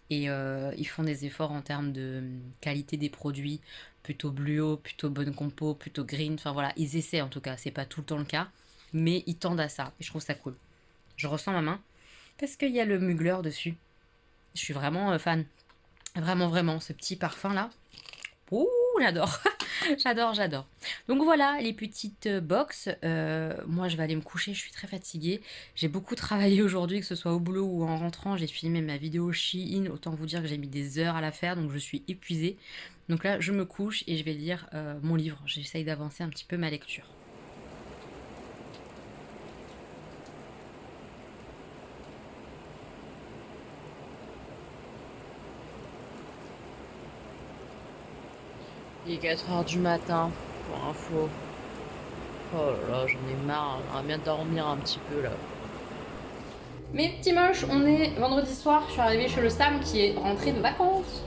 Et ils font des efforts en termes de qualité des produits, plutôt bio, plutôt bonne compo, plutôt green. Enfin voilà, ils essaient en tout cas, c'est pas tout le temps le cas, mais ils tendent à ça et je trouve ça cool. Je ressens ma main parce qu'il y a le Mugler dessus. Je suis vraiment fan. Vraiment, vraiment, ce petit parfum là. Ouh, j'adore. J'adore. Donc voilà les petites box. Moi je vais aller me coucher, je suis très fatiguée. J'ai beaucoup travaillé aujourd'hui, que ce soit au boulot ou en rentrant. J'ai filmé ma vidéo Shein. Autant vous dire que j'ai mis des heures à la faire, donc je suis épuisée. Donc là je me couche et je vais lire mon livre. J'essaye d'avancer un petit peu ma lecture. Il est 4h du matin, pour info. Oh là là, j'en ai marre, j'aimerais bien dormir un petit peu là. Mes petits moches, on est vendredi soir, je suis arrivée chez le Sam qui est rentré de vacances.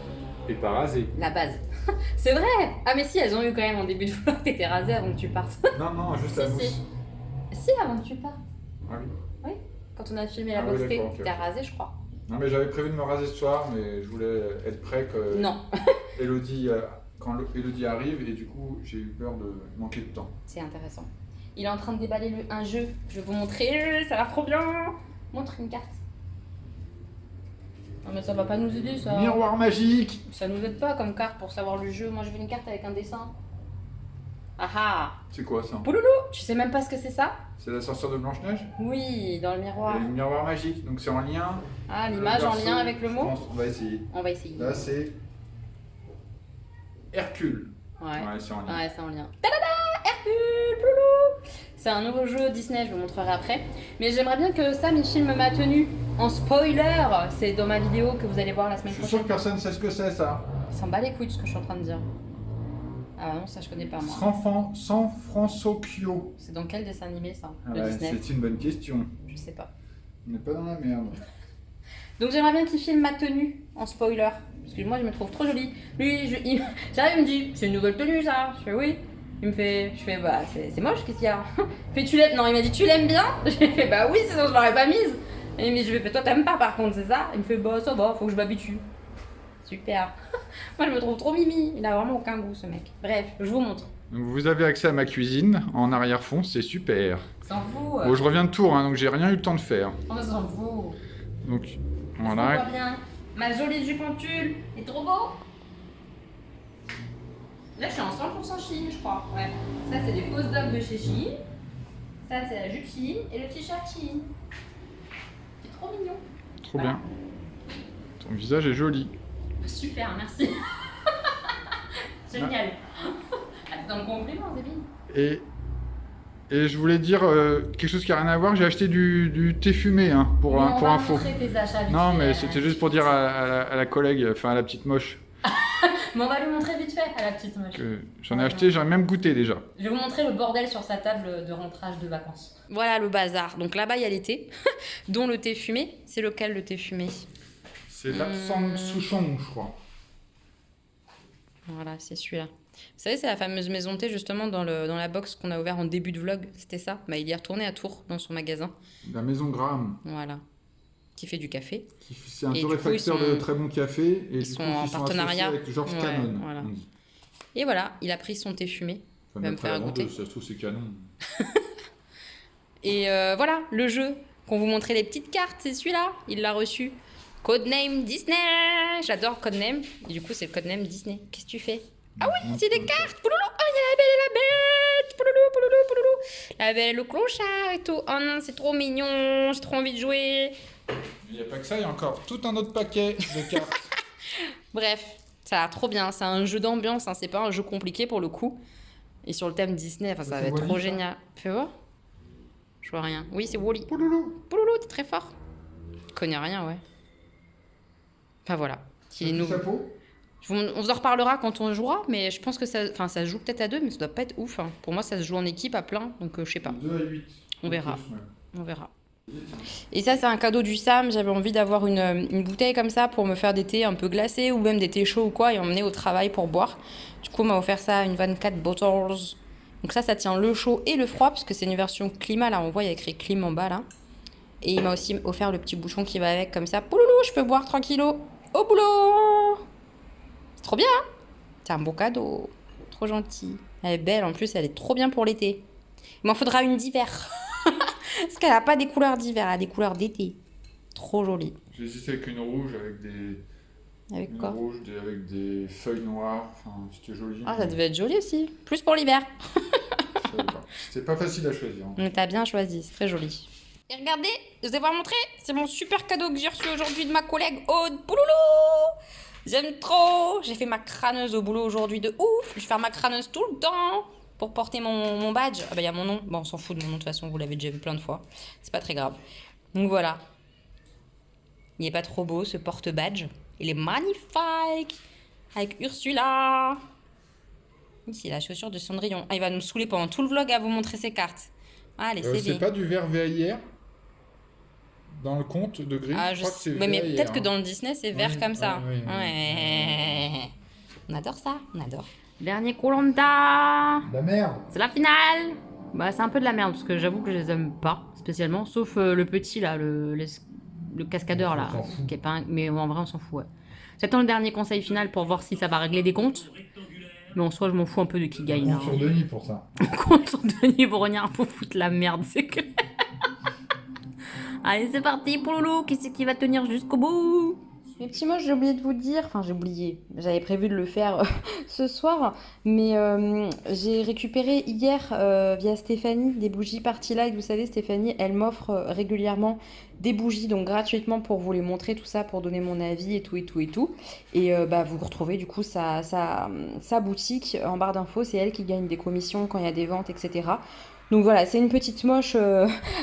Et pas rasé. La base. C'est vrai. Ah mais si, elles ont eu quand même en début de vlog, t'étais rasée avant que tu partes. Non, juste la mousse. Si, avant que tu partes. Ah oui. Oui, quand on a filmé la oui, box T, d'accord, ok. t'es rasée je crois. Non mais j'avais prévu de me raser ce soir, mais je voulais être prêt que Non. Elodie, quand Elodie arrive, et du coup j'ai eu peur de manquer de temps. C'est intéressant. Il est en train de déballer un jeu. Je vais vous montrer, ça a l'air trop bien. Montre une carte. Non mais ça va pas nous aider ça. Miroir magique. Ça nous aide pas comme carte pour savoir le jeu. Moi je veux une carte avec un dessin. Ah ah. C'est quoi ça? Pouloulou. Tu sais même pas ce que c'est ça? C'est la sorcière de Blanche-Neige? Oui, dans le miroir. Et le miroir magique, donc c'est en lien. Ah, l'image en perso, lien avec le je mot? pense. On va essayer. On va essayer. Là c'est Hercule. Ouais. Ouais, c'est en lien. Ouais, c'est en lien. Tadada! Hercule, Poulou. C'est un nouveau jeu Disney, je vous montrerai après. Mais j'aimerais bien que Sam il filme ma tenue en spoiler. C'est dans ma vidéo que vous allez voir la semaine Je suis sûr prochaine. que personne sait ce que c'est ça. Il s'en bat les couilles de ce que je suis en train de dire. Ah non, ça je connais pas moi. San Francisco. C'est dans quel dessin animé ça? Ah De ouais, Disney? c'est une bonne question. Je sais pas. On n'est pas dans la merde. Donc j'aimerais bien qu'il filme ma tenue en spoiler. Parce que moi je me trouve trop jolie. Lui, j'arrive, il me dit, c'est une nouvelle tenue ça. Je fais oui. Il me fait, je fais bah c'est moche, qu'est-ce qu'il y a? Il fait tu l'aimes? Non, il m'a dit tu l'aimes bien? J'ai fait bah oui, sinon je l'aurais pas mise. Et il me dit je vais, toi t'aimes pas par contre, c'est ça? Il me fait bah ça va, faut que je m'habitue. Super. Moi je me trouve trop mimi. Il a vraiment aucun goût ce mec. Bref, je vous montre. Donc vous avez accès à ma cuisine en arrière-fond, c'est super. S'en fout. Bon, je reviens de Tours, hein, donc j'ai rien eu le temps de faire. On s'en fout. Donc On voit voilà. bien. Ma jolie jupe en tulle. C'est trop beau. Là, je suis en 100% Shein, je crois. Ouais. Ça, c'est des fausses dogs de chez Shein. Ça, c'est la jupe Shein et le t-shirt Shein. C'est trop mignon. Trop bien. Ton visage est joli. Super, merci. Génial. Ah, c'est dans le compliment, c'est bien. Et je voulais dire quelque chose qui n'a rien à voir, j'ai acheté du thé fumé hein, pour info. Montrer tes achats vite Non, fait, mais c'était juste pour dire à la collègue, enfin à la petite moche, Mais on va lui montrer vite fait à la petite moche. que j'en ai acheté, j'en ai même goûté déjà. Je vais vous montrer le bordel sur sa table de rentrage de vacances. Voilà le bazar. Donc là-bas, il y a les thés, dont le thé fumé. C'est lequel le thé fumé? C'est l'Apsang Souchong, je crois. Voilà, c'est celui-là. Vous savez, c'est la fameuse maison de thé justement dans la box qu'on a ouvert en début de vlog. C'était ça. Bah, il y est retourné à Tours dans son magasin. La maison Graham. Voilà. Qui fait du café. C'est un Et du coup, torréfacteur ils sont- de très bon café. Et ils du sont coup, en ils sont partenariat. associés avec Georges Ouais, Cannon. voilà. on dit. Et voilà, il a pris son thé fumé. Enfin, Il va me d'après faire la goûter. vendeuse, ça se trouve c'est canon. Et voilà, le jeu qu'on vous montrait les petites cartes, c'est celui-là. Il l'a reçu. Codename Disney. J'adore Codename. Et du coup, c'est le Codename Disney. Qu'est-ce que tu fais? Ah oui, c'est des cartes. Pouloulou. Oh, il y a la belle et la bête. Pouloulou, pouloulou, pouloulou. La belle, le clochard et tout. Oh non, c'est trop mignon. J'ai trop envie de jouer. Il n'y a pas que ça, il y a encore tout un autre paquet de cartes. Bref, ça a trop bien. C'est un jeu d'ambiance. Hein. C'est pas un jeu compliqué pour le coup. Et sur le thème Disney, enfin, ça va C'est être Wall-E, trop ça génial. Fais voir. Je vois rien. Oui, c'est Wall-E. Pouloulou. Pouloulou, t'es très fort. Je connais rien, ouais. Enfin voilà. Il est T'as vu nouveau. sa peau? On vous en reparlera quand on jouera, mais je pense que ça se joue peut-être à deux, mais ça doit pas être ouf. Hein. Pour moi, ça se joue en équipe à plein, donc je sais pas. 2 à 8. On verra. Plus, ouais. On verra. Et ça, c'est un cadeau du Sam. J'avais envie d'avoir une bouteille comme ça pour me faire des thés un peu glacés ou même des thés chauds ou quoi et emmener au travail pour boire. Du coup, on m'a offert ça, une 24 bottles. Donc ça tient le chaud et le froid, puisque c'est une version climat. Là, on voit, il y a écrit clim en bas, là. Et il m'a aussi offert le petit bouchon qui va avec, comme ça. Pouloulou, je peux boire tranquillo au boulot. C'est trop bien, hein? C'est un beau cadeau. Trop gentil. Elle est belle, en plus, elle est trop bien pour l'été. Il m'en faudra une d'hiver. Parce qu'elle n'a pas des couleurs d'hiver, elle a des couleurs d'été. Trop jolie. J'ai hésité avec une rouge, avec des... Avec Une quoi? rouge, avec des feuilles noires. Enfin, c'était joli. Ah, ça devait être joli aussi. Plus pour l'hiver. Je savais pas. C'était pas facile à choisir. Mais t'as bien choisi, c'est très joli. Et regardez, je vais vous montrer, c'est mon super cadeau que j'ai reçu aujourd'hui de ma collègue Aude Pouloulou. J'aime trop. J'ai fait ma crâneuse au boulot aujourd'hui de ouf. Je vais faire ma crâneuse tout le temps pour porter mon badge. Ah bah il y a mon nom. Bon, on s'en fout de mon nom de toute façon, vous l'avez déjà vu plein de fois. C'est pas très grave. Donc voilà. Il est pas trop beau ce porte-badge. Il est magnifique. Avec Ursula. Ici, la chaussure de Cendrillon. Ah, il va nous saouler pendant tout le vlog à vous montrer ses cartes. Allez, c'est C'est pas du vert VAIR dans le conte de Grimm? Ah, je crois que c'est ouais, mais VAIR, peut-être que hein. dans le Disney, c'est vert Oui, comme ça. oui, oui, oui. Ouais. On adore ça, on adore. Dernier Koh-Lanta. La merde. C'est la finale. Bah, c'est un peu de la merde parce que j'avoue que je les aime pas spécialement, sauf le petit là, le cascadeur là, On s'en fout. qui est pas mais en vrai on s'en fout. Ouais. J'attends le dernier conseil final pour voir si ça va régler des comptes. Mais en soi, je m'en fous un peu de qui gagne. On compte sur Denis pour ça. On compte sur Denis Brognard pour foutre la merde, c'est que. Allez, c'est parti, Pouloulou. Qui c'est qui va tenir jusqu'au bout? Mes petits mots, j'ai oublié de vous dire. Enfin, j'ai oublié. J'avais prévu de le faire ce soir. Mais j'ai récupéré hier via Stéphanie des bougies Party Light. Vous savez, Stéphanie, elle m'offre régulièrement des bougies, donc gratuitement pour vous les montrer, tout ça, pour donner mon avis et tout, et tout, et tout. Et bah, vous retrouvez du coup sa boutique en barre d'infos. C'est elle qui gagne des commissions quand il y a des ventes, etc. Donc voilà, c'est une petite moche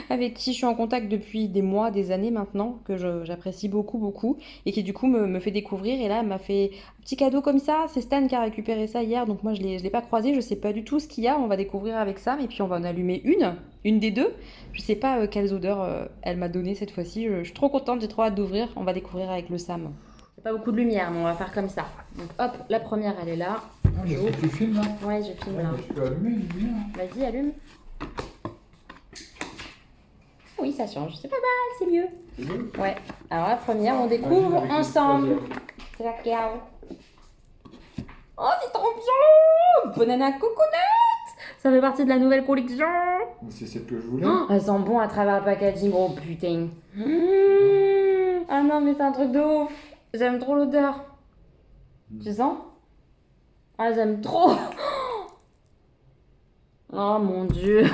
avec qui je suis en contact depuis des mois, des années maintenant, que j'apprécie beaucoup, beaucoup, et qui du coup me fait découvrir. Et là, elle m'a fait un petit cadeau comme ça. C'est Stan qui a récupéré ça hier, donc moi je l'ai pas croisé, je sais pas du tout ce qu'il y a. On va découvrir avec Sam, et puis on va en allumer une des deux. Je sais pas quelles odeurs elle m'a donné cette fois-ci. Je suis trop contente, j'ai trop hâte d'ouvrir. On va découvrir avec le Sam. C'est pas beaucoup de lumière, mais on va faire comme ça. Donc hop, la première elle est là. Ah, mais est-ce que tu filmes là? Ouais, je filme là. Bah, tu peux allumer une lumière. Vas-y, allume. Oui, ça change. C'est pas mal, c'est mieux. C'est bon? Ouais. Alors la première, on découvre Vas-y, avec ensemble. vas-y. C'est la cave. Oh, c'est trop bien! Banana coconut! Ça fait partie de la nouvelle collection. C'est celle que je voulais. Oh, elle sent bon à travers le packaging. Oh putain. Ah non, mais c'est un truc de ouf. J'aime trop l'odeur. Tu sens? Ah, j'aime trop. Oh mon dieu.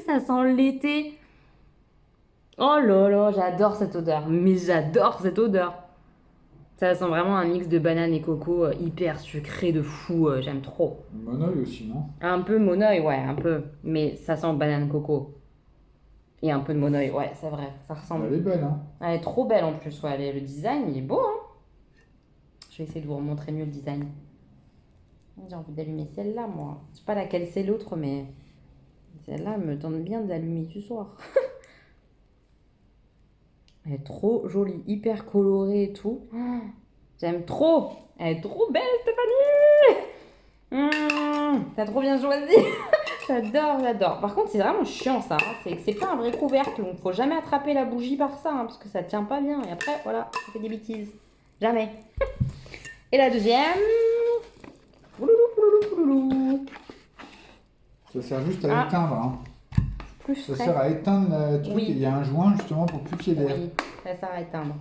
Ça sent l'été. Oh là là, j'adore cette odeur. Mais j'adore cette odeur. Ça sent vraiment un mix de banane et coco hyper sucré de fou. J'aime trop. Monoï aussi, non? Un peu monoï, ouais, un peu. Mais ça sent banane coco. Et un peu de monoï, ouais, c'est vrai. Ça ressemble. Elle est belle, hein? Elle est trop belle en plus. Ouais, le design, il est beau, hein. Je vais essayer de vous remontrer mieux le design. J'ai envie d'allumer celle-là, moi. Je sais pas laquelle c'est l'autre, mais celle-là me tente bien de l'allumer ce soir. Elle est trop jolie, hyper colorée et tout. J'aime trop. Elle est trop belle, Stéphanie. T'as trop bien choisi. J'adore, j'adore. Par contre, c'est vraiment chiant ça. Hein. C'est pas un vrai couvercle, donc faut jamais attraper la bougie par ça, hein, parce que ça tient pas bien. Et après, voilà, ça fait des bêtises. Jamais. Et la deuxième. Ça sert juste à éteindre, hein. Plus Ça frais. sert à éteindre le truc. Oui. Et il y a un joint justement pour plus qu'il y ait d'air. Oui, ça sert à éteindre.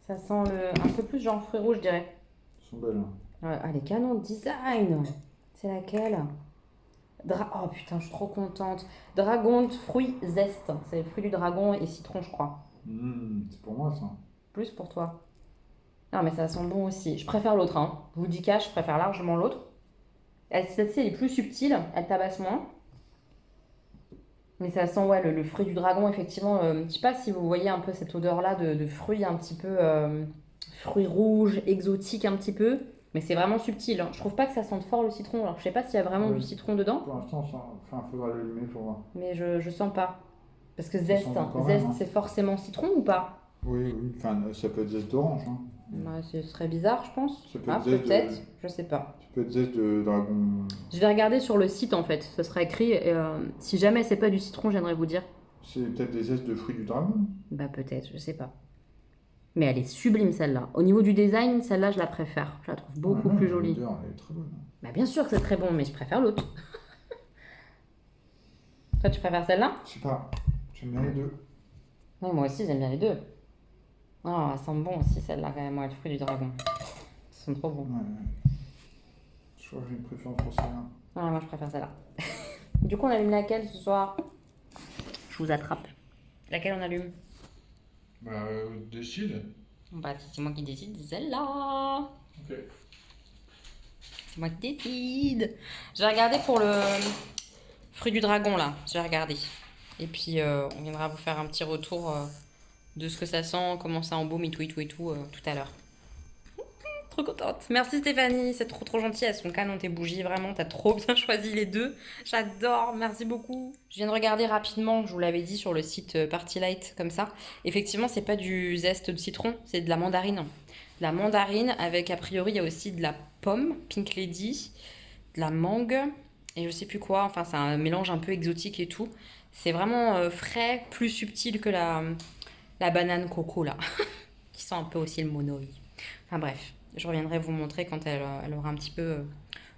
Ça sent un peu plus genre fruits rouges, je dirais. Ils sont belles. Hein. Ah, les canons de design. C'est laquelle? Oh putain, je suis trop contente. Dragon de fruits zeste. C'est le fruit du dragon et citron, je crois. C'est pour moi ça. Plus pour toi. Non, mais ça sent bon aussi. Je préfère l'autre, hein. Je vous dis cash, je préfère largement l'autre. Celle-ci, elle est plus subtile, elle tabasse moins. Mais ça sent, ouais, le fruit du dragon, effectivement. Je sais pas si vous voyez un peu cette odeur-là de fruits un petit peu... fruits rouges, exotiques un petit peu. Mais c'est vraiment subtil. Hein. Je trouve pas que ça sente fort le citron. Alors, je sais pas s'il y a vraiment du citron dedans. Pour l'instant, enfin, faudra l'allumer pour voir. Mais je sens pas. Parce que zeste, sent quand même, hein. c'est forcément citron ou pas? Oui, oui. Enfin, ça peut être zeste d'orange. Hein. Ouais, ce serait bizarre, je pense. Ça peut Ah, être zeste peut-être. de- Je sais pas. Ça peut être zeste de dragon. Je vais regarder sur le site en fait. Ça sera écrit. Si jamais c'est pas du citron, j'aimerais vous dire. C'est peut-être des zestes de fruits du dragon. Bah peut-être, je sais pas. Mais elle est sublime celle-là. Au niveau du design, celle-là je la préfère. Je la trouve beaucoup Ouais, plus ouais, jolie. l'odeur, elle est très bonne. Bah bien sûr que c'est très bon, mais je préfère l'autre. Toi tu préfères celle-là? Je sais pas. J'aime bien les deux. Oui, moi aussi j'aime bien les deux. Oh, elle sent bon aussi celle-là quand même, ouais, le fruit du dragon. Ils sont trop bons. Ouais. Je crois que j'ai une préférence pour celle-là. Ah, moi je préfère celle-là. Du coup on allume laquelle ce soir? Je vous attrape. Laquelle on allume? Bah, décide. Bah si c'est moi qui décide, c'est celle-là. Ok. C'est moi qui décide. Je vais regarder pour le fruit du dragon là. Je vais regarder. Et puis on viendra vous faire un petit retour de ce que ça sent, comment ça embaume et tout tout à l'heure. Trop contente. Merci Stéphanie, c'est trop gentil. Elles sont canon tes bougies, vraiment, t'as trop bien choisi les deux. J'adore, merci beaucoup. Je viens de regarder rapidement, je vous l'avais dit sur le site Party Light comme ça. Effectivement, c'est pas du zeste de citron, c'est de la mandarine. De la mandarine avec a priori il y a aussi de la pomme, Pink Lady, de la mangue et je sais plus quoi. Enfin, c'est un mélange un peu exotique et tout. C'est vraiment frais, plus subtil que la banane coco là, qui sent un peu aussi le monoï. Enfin bref. Je reviendrai vous montrer quand elle aura un petit peu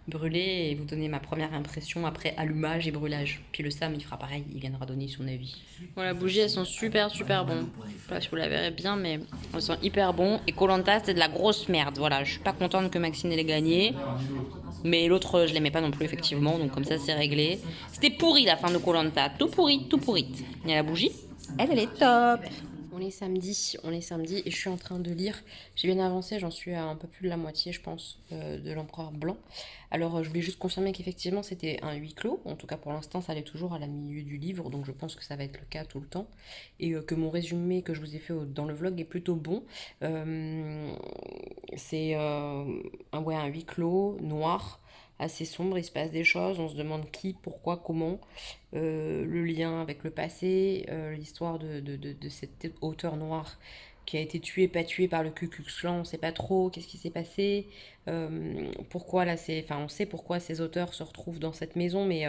brûlé et vous donner ma première impression après allumage et brûlage. Puis le Sam, il fera pareil, il viendra donner son avis. Bon, la bougie, elles sont super bon. Je sais pas si vous la verrez bien, mais elles sont hyper bon. Et koh c'est de la grosse merde. Voilà, je suis pas contente que Maxine ait gagné. Mais l'autre, je l'aimais pas non plus, effectivement. Donc comme ça, c'est réglé. C'était pourri la fin de koh tout pourri, tout pourri. Il y a la bougie. Elle est top. On est samedi et je suis en train de lire. J'ai bien avancé, j'en suis à un peu plus de la moitié, je pense, de l'Empereur Blanc. Alors, je voulais juste confirmer qu'effectivement, c'était un huis clos. En tout cas, pour l'instant, ça l'est toujours à la milieu du livre, donc je pense que ça va être le cas tout le temps. Et que mon résumé que je vous ai fait dans le vlog est plutôt bon. C'est un huis clos noir, assez sombre, il se passe des choses, on se demande qui, pourquoi, comment, le lien avec le passé, l'histoire de cet auteur noir qui a été tué, pas tué par le Ku Klux Klan, on sait pas trop qu'est-ce qui s'est passé, pourquoi là on sait pourquoi ces auteurs se retrouvent dans cette maison, mais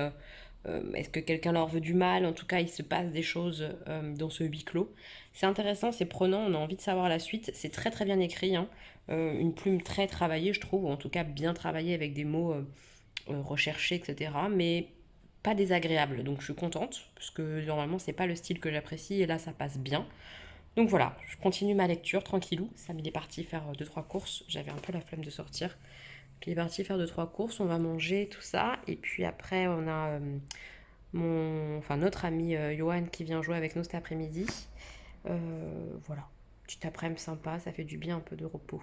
est-ce que quelqu'un leur veut du mal? En tout cas, il se passe des choses dans ce huis clos. C'est intéressant, c'est prenant, on a envie de savoir la suite. C'est très très bien écrit, hein. Une plume très travaillée, je trouve, ou en tout cas bien travaillée avec des mots recherchés, etc. Mais pas désagréable, donc je suis contente, parce que normalement c'est pas le style que j'apprécie, et là ça passe bien. Donc voilà, je continue ma lecture tranquillou. Sam il est parti faire 2-3 courses, j'avais un peu la flemme de sortir. Il est parti faire 2-3 courses, on va manger, tout ça. Et puis après, on a notre ami Johan qui vient jouer avec nous cet après-midi. Voilà, petite après-midi sympa, ça fait du bien un peu de repos.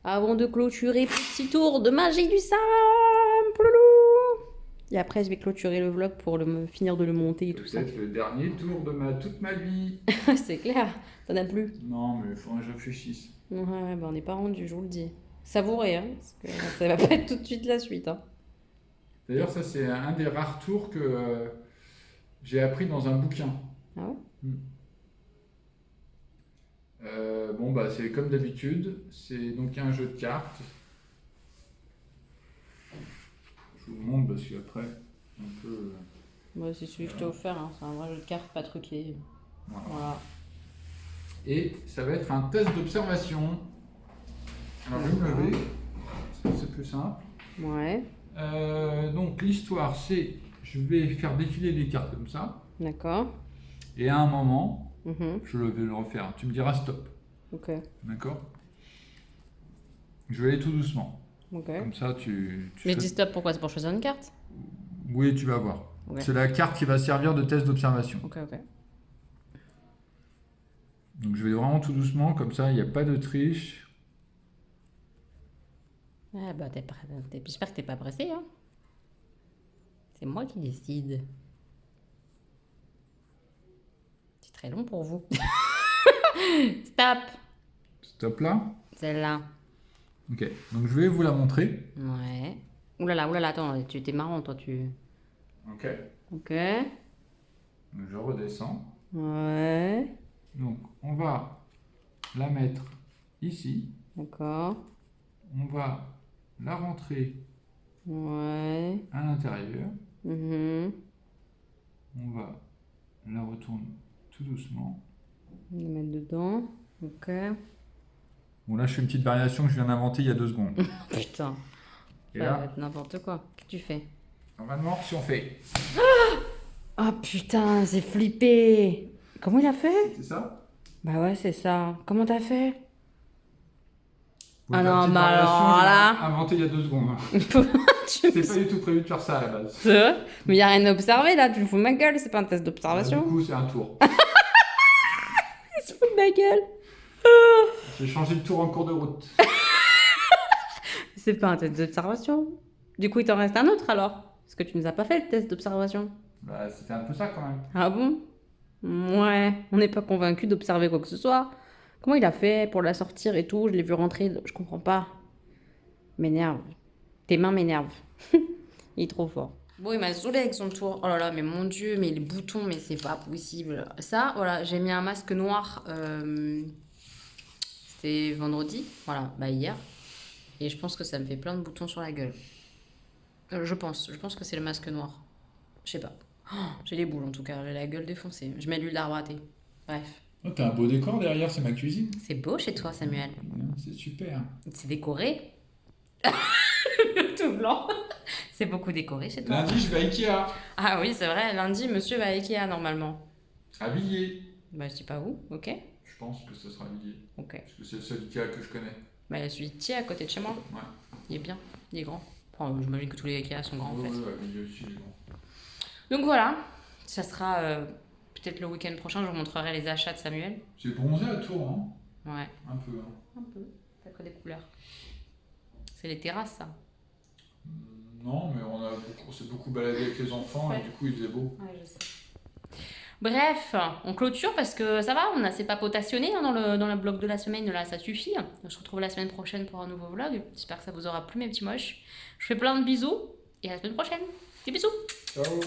Avant de clôturer, petit tour de magie du Sam. Et après, je vais clôturer le vlog pour finir de le monter et tout ça. Peut-être le dernier tour de toute ma vie. C'est clair, t'en as plus. Non, mais il faudrait que je réfléchisse. Ouais, bah on n'est pas rendu, je vous le dis. Savourez, hein, parce que ça va pas être tout de suite la suite. Hein. D'ailleurs, ça, c'est un des rares tours que j'ai appris dans un bouquin. Ah ouais? Bon, bah, c'est comme d'habitude. C'est donc un jeu de cartes. Je vous le montre parce qu'après, on peut. Moi, c'est celui que je t'ai offert, hein. C'est un vrai jeu de cartes pas truqué. Voilà. Et ça va être un test d'observation. Alors, je vais me lever. C'est plus simple. Ouais. Donc, l'histoire, c'est. Je vais faire défiler les cartes comme ça. D'accord. Et à un moment, je vais le refaire. Tu me diras stop. Ok. D'accord? Je vais aller tout doucement. Ok. Comme ça, Mais dis stop, pourquoi? C'est pour choisir une carte? Oui, tu vas voir. Okay. C'est la carte qui va servir de test d'observation. Ok. Donc je vais vraiment tout doucement, comme ça, il n'y a pas de triche. Ah bah, j'espère que t'es pas pressé, hein. C'est moi qui décide. C'est très long pour vous. Stop. Stop là. Celle-là. Ok, donc je vais vous la montrer. Ouais. Oulala, attends, tu t'es marrant, toi, tu... Ok. Ok. Donc je redescends. Ouais. Donc on va la mettre ici. D'accord. On va la rentrer Ouais. à l'intérieur. On On va la retourner tout doucement. va le mettre dedans. Ok. Bon là je fais une petite variation que je viens d'inventer il y a 2 secondes. Putain. Et Ça là, va être n'importe quoi. Qu'est-ce que tu fais? normalement, si on fait... Oh putain, j'ai flippé. Comment il a fait? C'est ça? Bah ouais, c'est ça. Comment t'as fait? Oui, Ah la non, petite bah variation, alors je l'ai là- inventé il y a 2 secondes. Tu C'était pas du tout prévu de faire ça à la base. C'est vrai? Mais y a rien à observer là, tu me fous de ma gueule, c'est pas un test Du d'observation. coup, c'est un tour. Il se fout de ma gueule. J'ai changé de tour en cours de route. C'est pas un test d'observation. Du coup, il t'en reste un autre alors? Parce que tu nous as pas fait le test d'observation. Bah, c'était un peu ça quand même. Ah bon? Ouais, on n'est pas convaincu d'observer quoi que ce soit. Comment il a fait pour la sortir et tout? Je l'ai vu rentrer, je comprends pas. M'énerve. Tes mains m'énervent. Il est trop fort. Bon, il m'a saoulé avec son tour. Oh là là, mais mon Dieu, mais les boutons, mais c'est pas possible. Ça, voilà, j'ai mis un masque noir. C'était vendredi. Voilà, bah hier. Et je pense que ça me fait plein de boutons sur la gueule. Je pense que c'est le masque noir. Je sais pas. Oh, j'ai les boules en tout cas, j'ai la gueule défoncée. Je mets de l'huile d'arbre à thé. Bref. Oh, t'as un beau décor derrière, c'est ma cuisine. C'est beau chez toi, Samuel. C'est super. C'est décoré. Tout blanc. C'est beaucoup décoré chez toi. Lundi, je vais à Ikea. Ah oui, c'est vrai. Lundi, monsieur va à Ikea normalement. Habillé. Bah, je dis pas où. Ok. Je pense que ce sera habillé. Ok. Parce que c'est le seul Ikea que je connais. Bah, il y a celui de Thiers à côté de chez moi. Ouais. Il est bien. Il est grand. Enfin, j'imagine que tous les Ikea sont grands en fait. Ouais, habillé aussi, les gens. Donc voilà. Ça sera peut-être le week-end prochain. Je vous montrerai les achats de Samuel. J'ai bronzé à Tours, hein. Ouais. Un peu, hein. Un peu. T'as que des couleurs. C'est les terrasses, ça. Non, mais on s'est beaucoup baladé avec les enfants et du coup il faisait beau. Ouais, je sais. Bref, on clôture parce que ça va, on a assez papotationné hein, dans le blog de la semaine, là, ça suffit. On se retrouve la semaine prochaine pour un nouveau vlog. J'espère que ça vous aura plu, mes petits moches. Je fais plein de bisous et à la semaine prochaine. Des bisous. Ciao.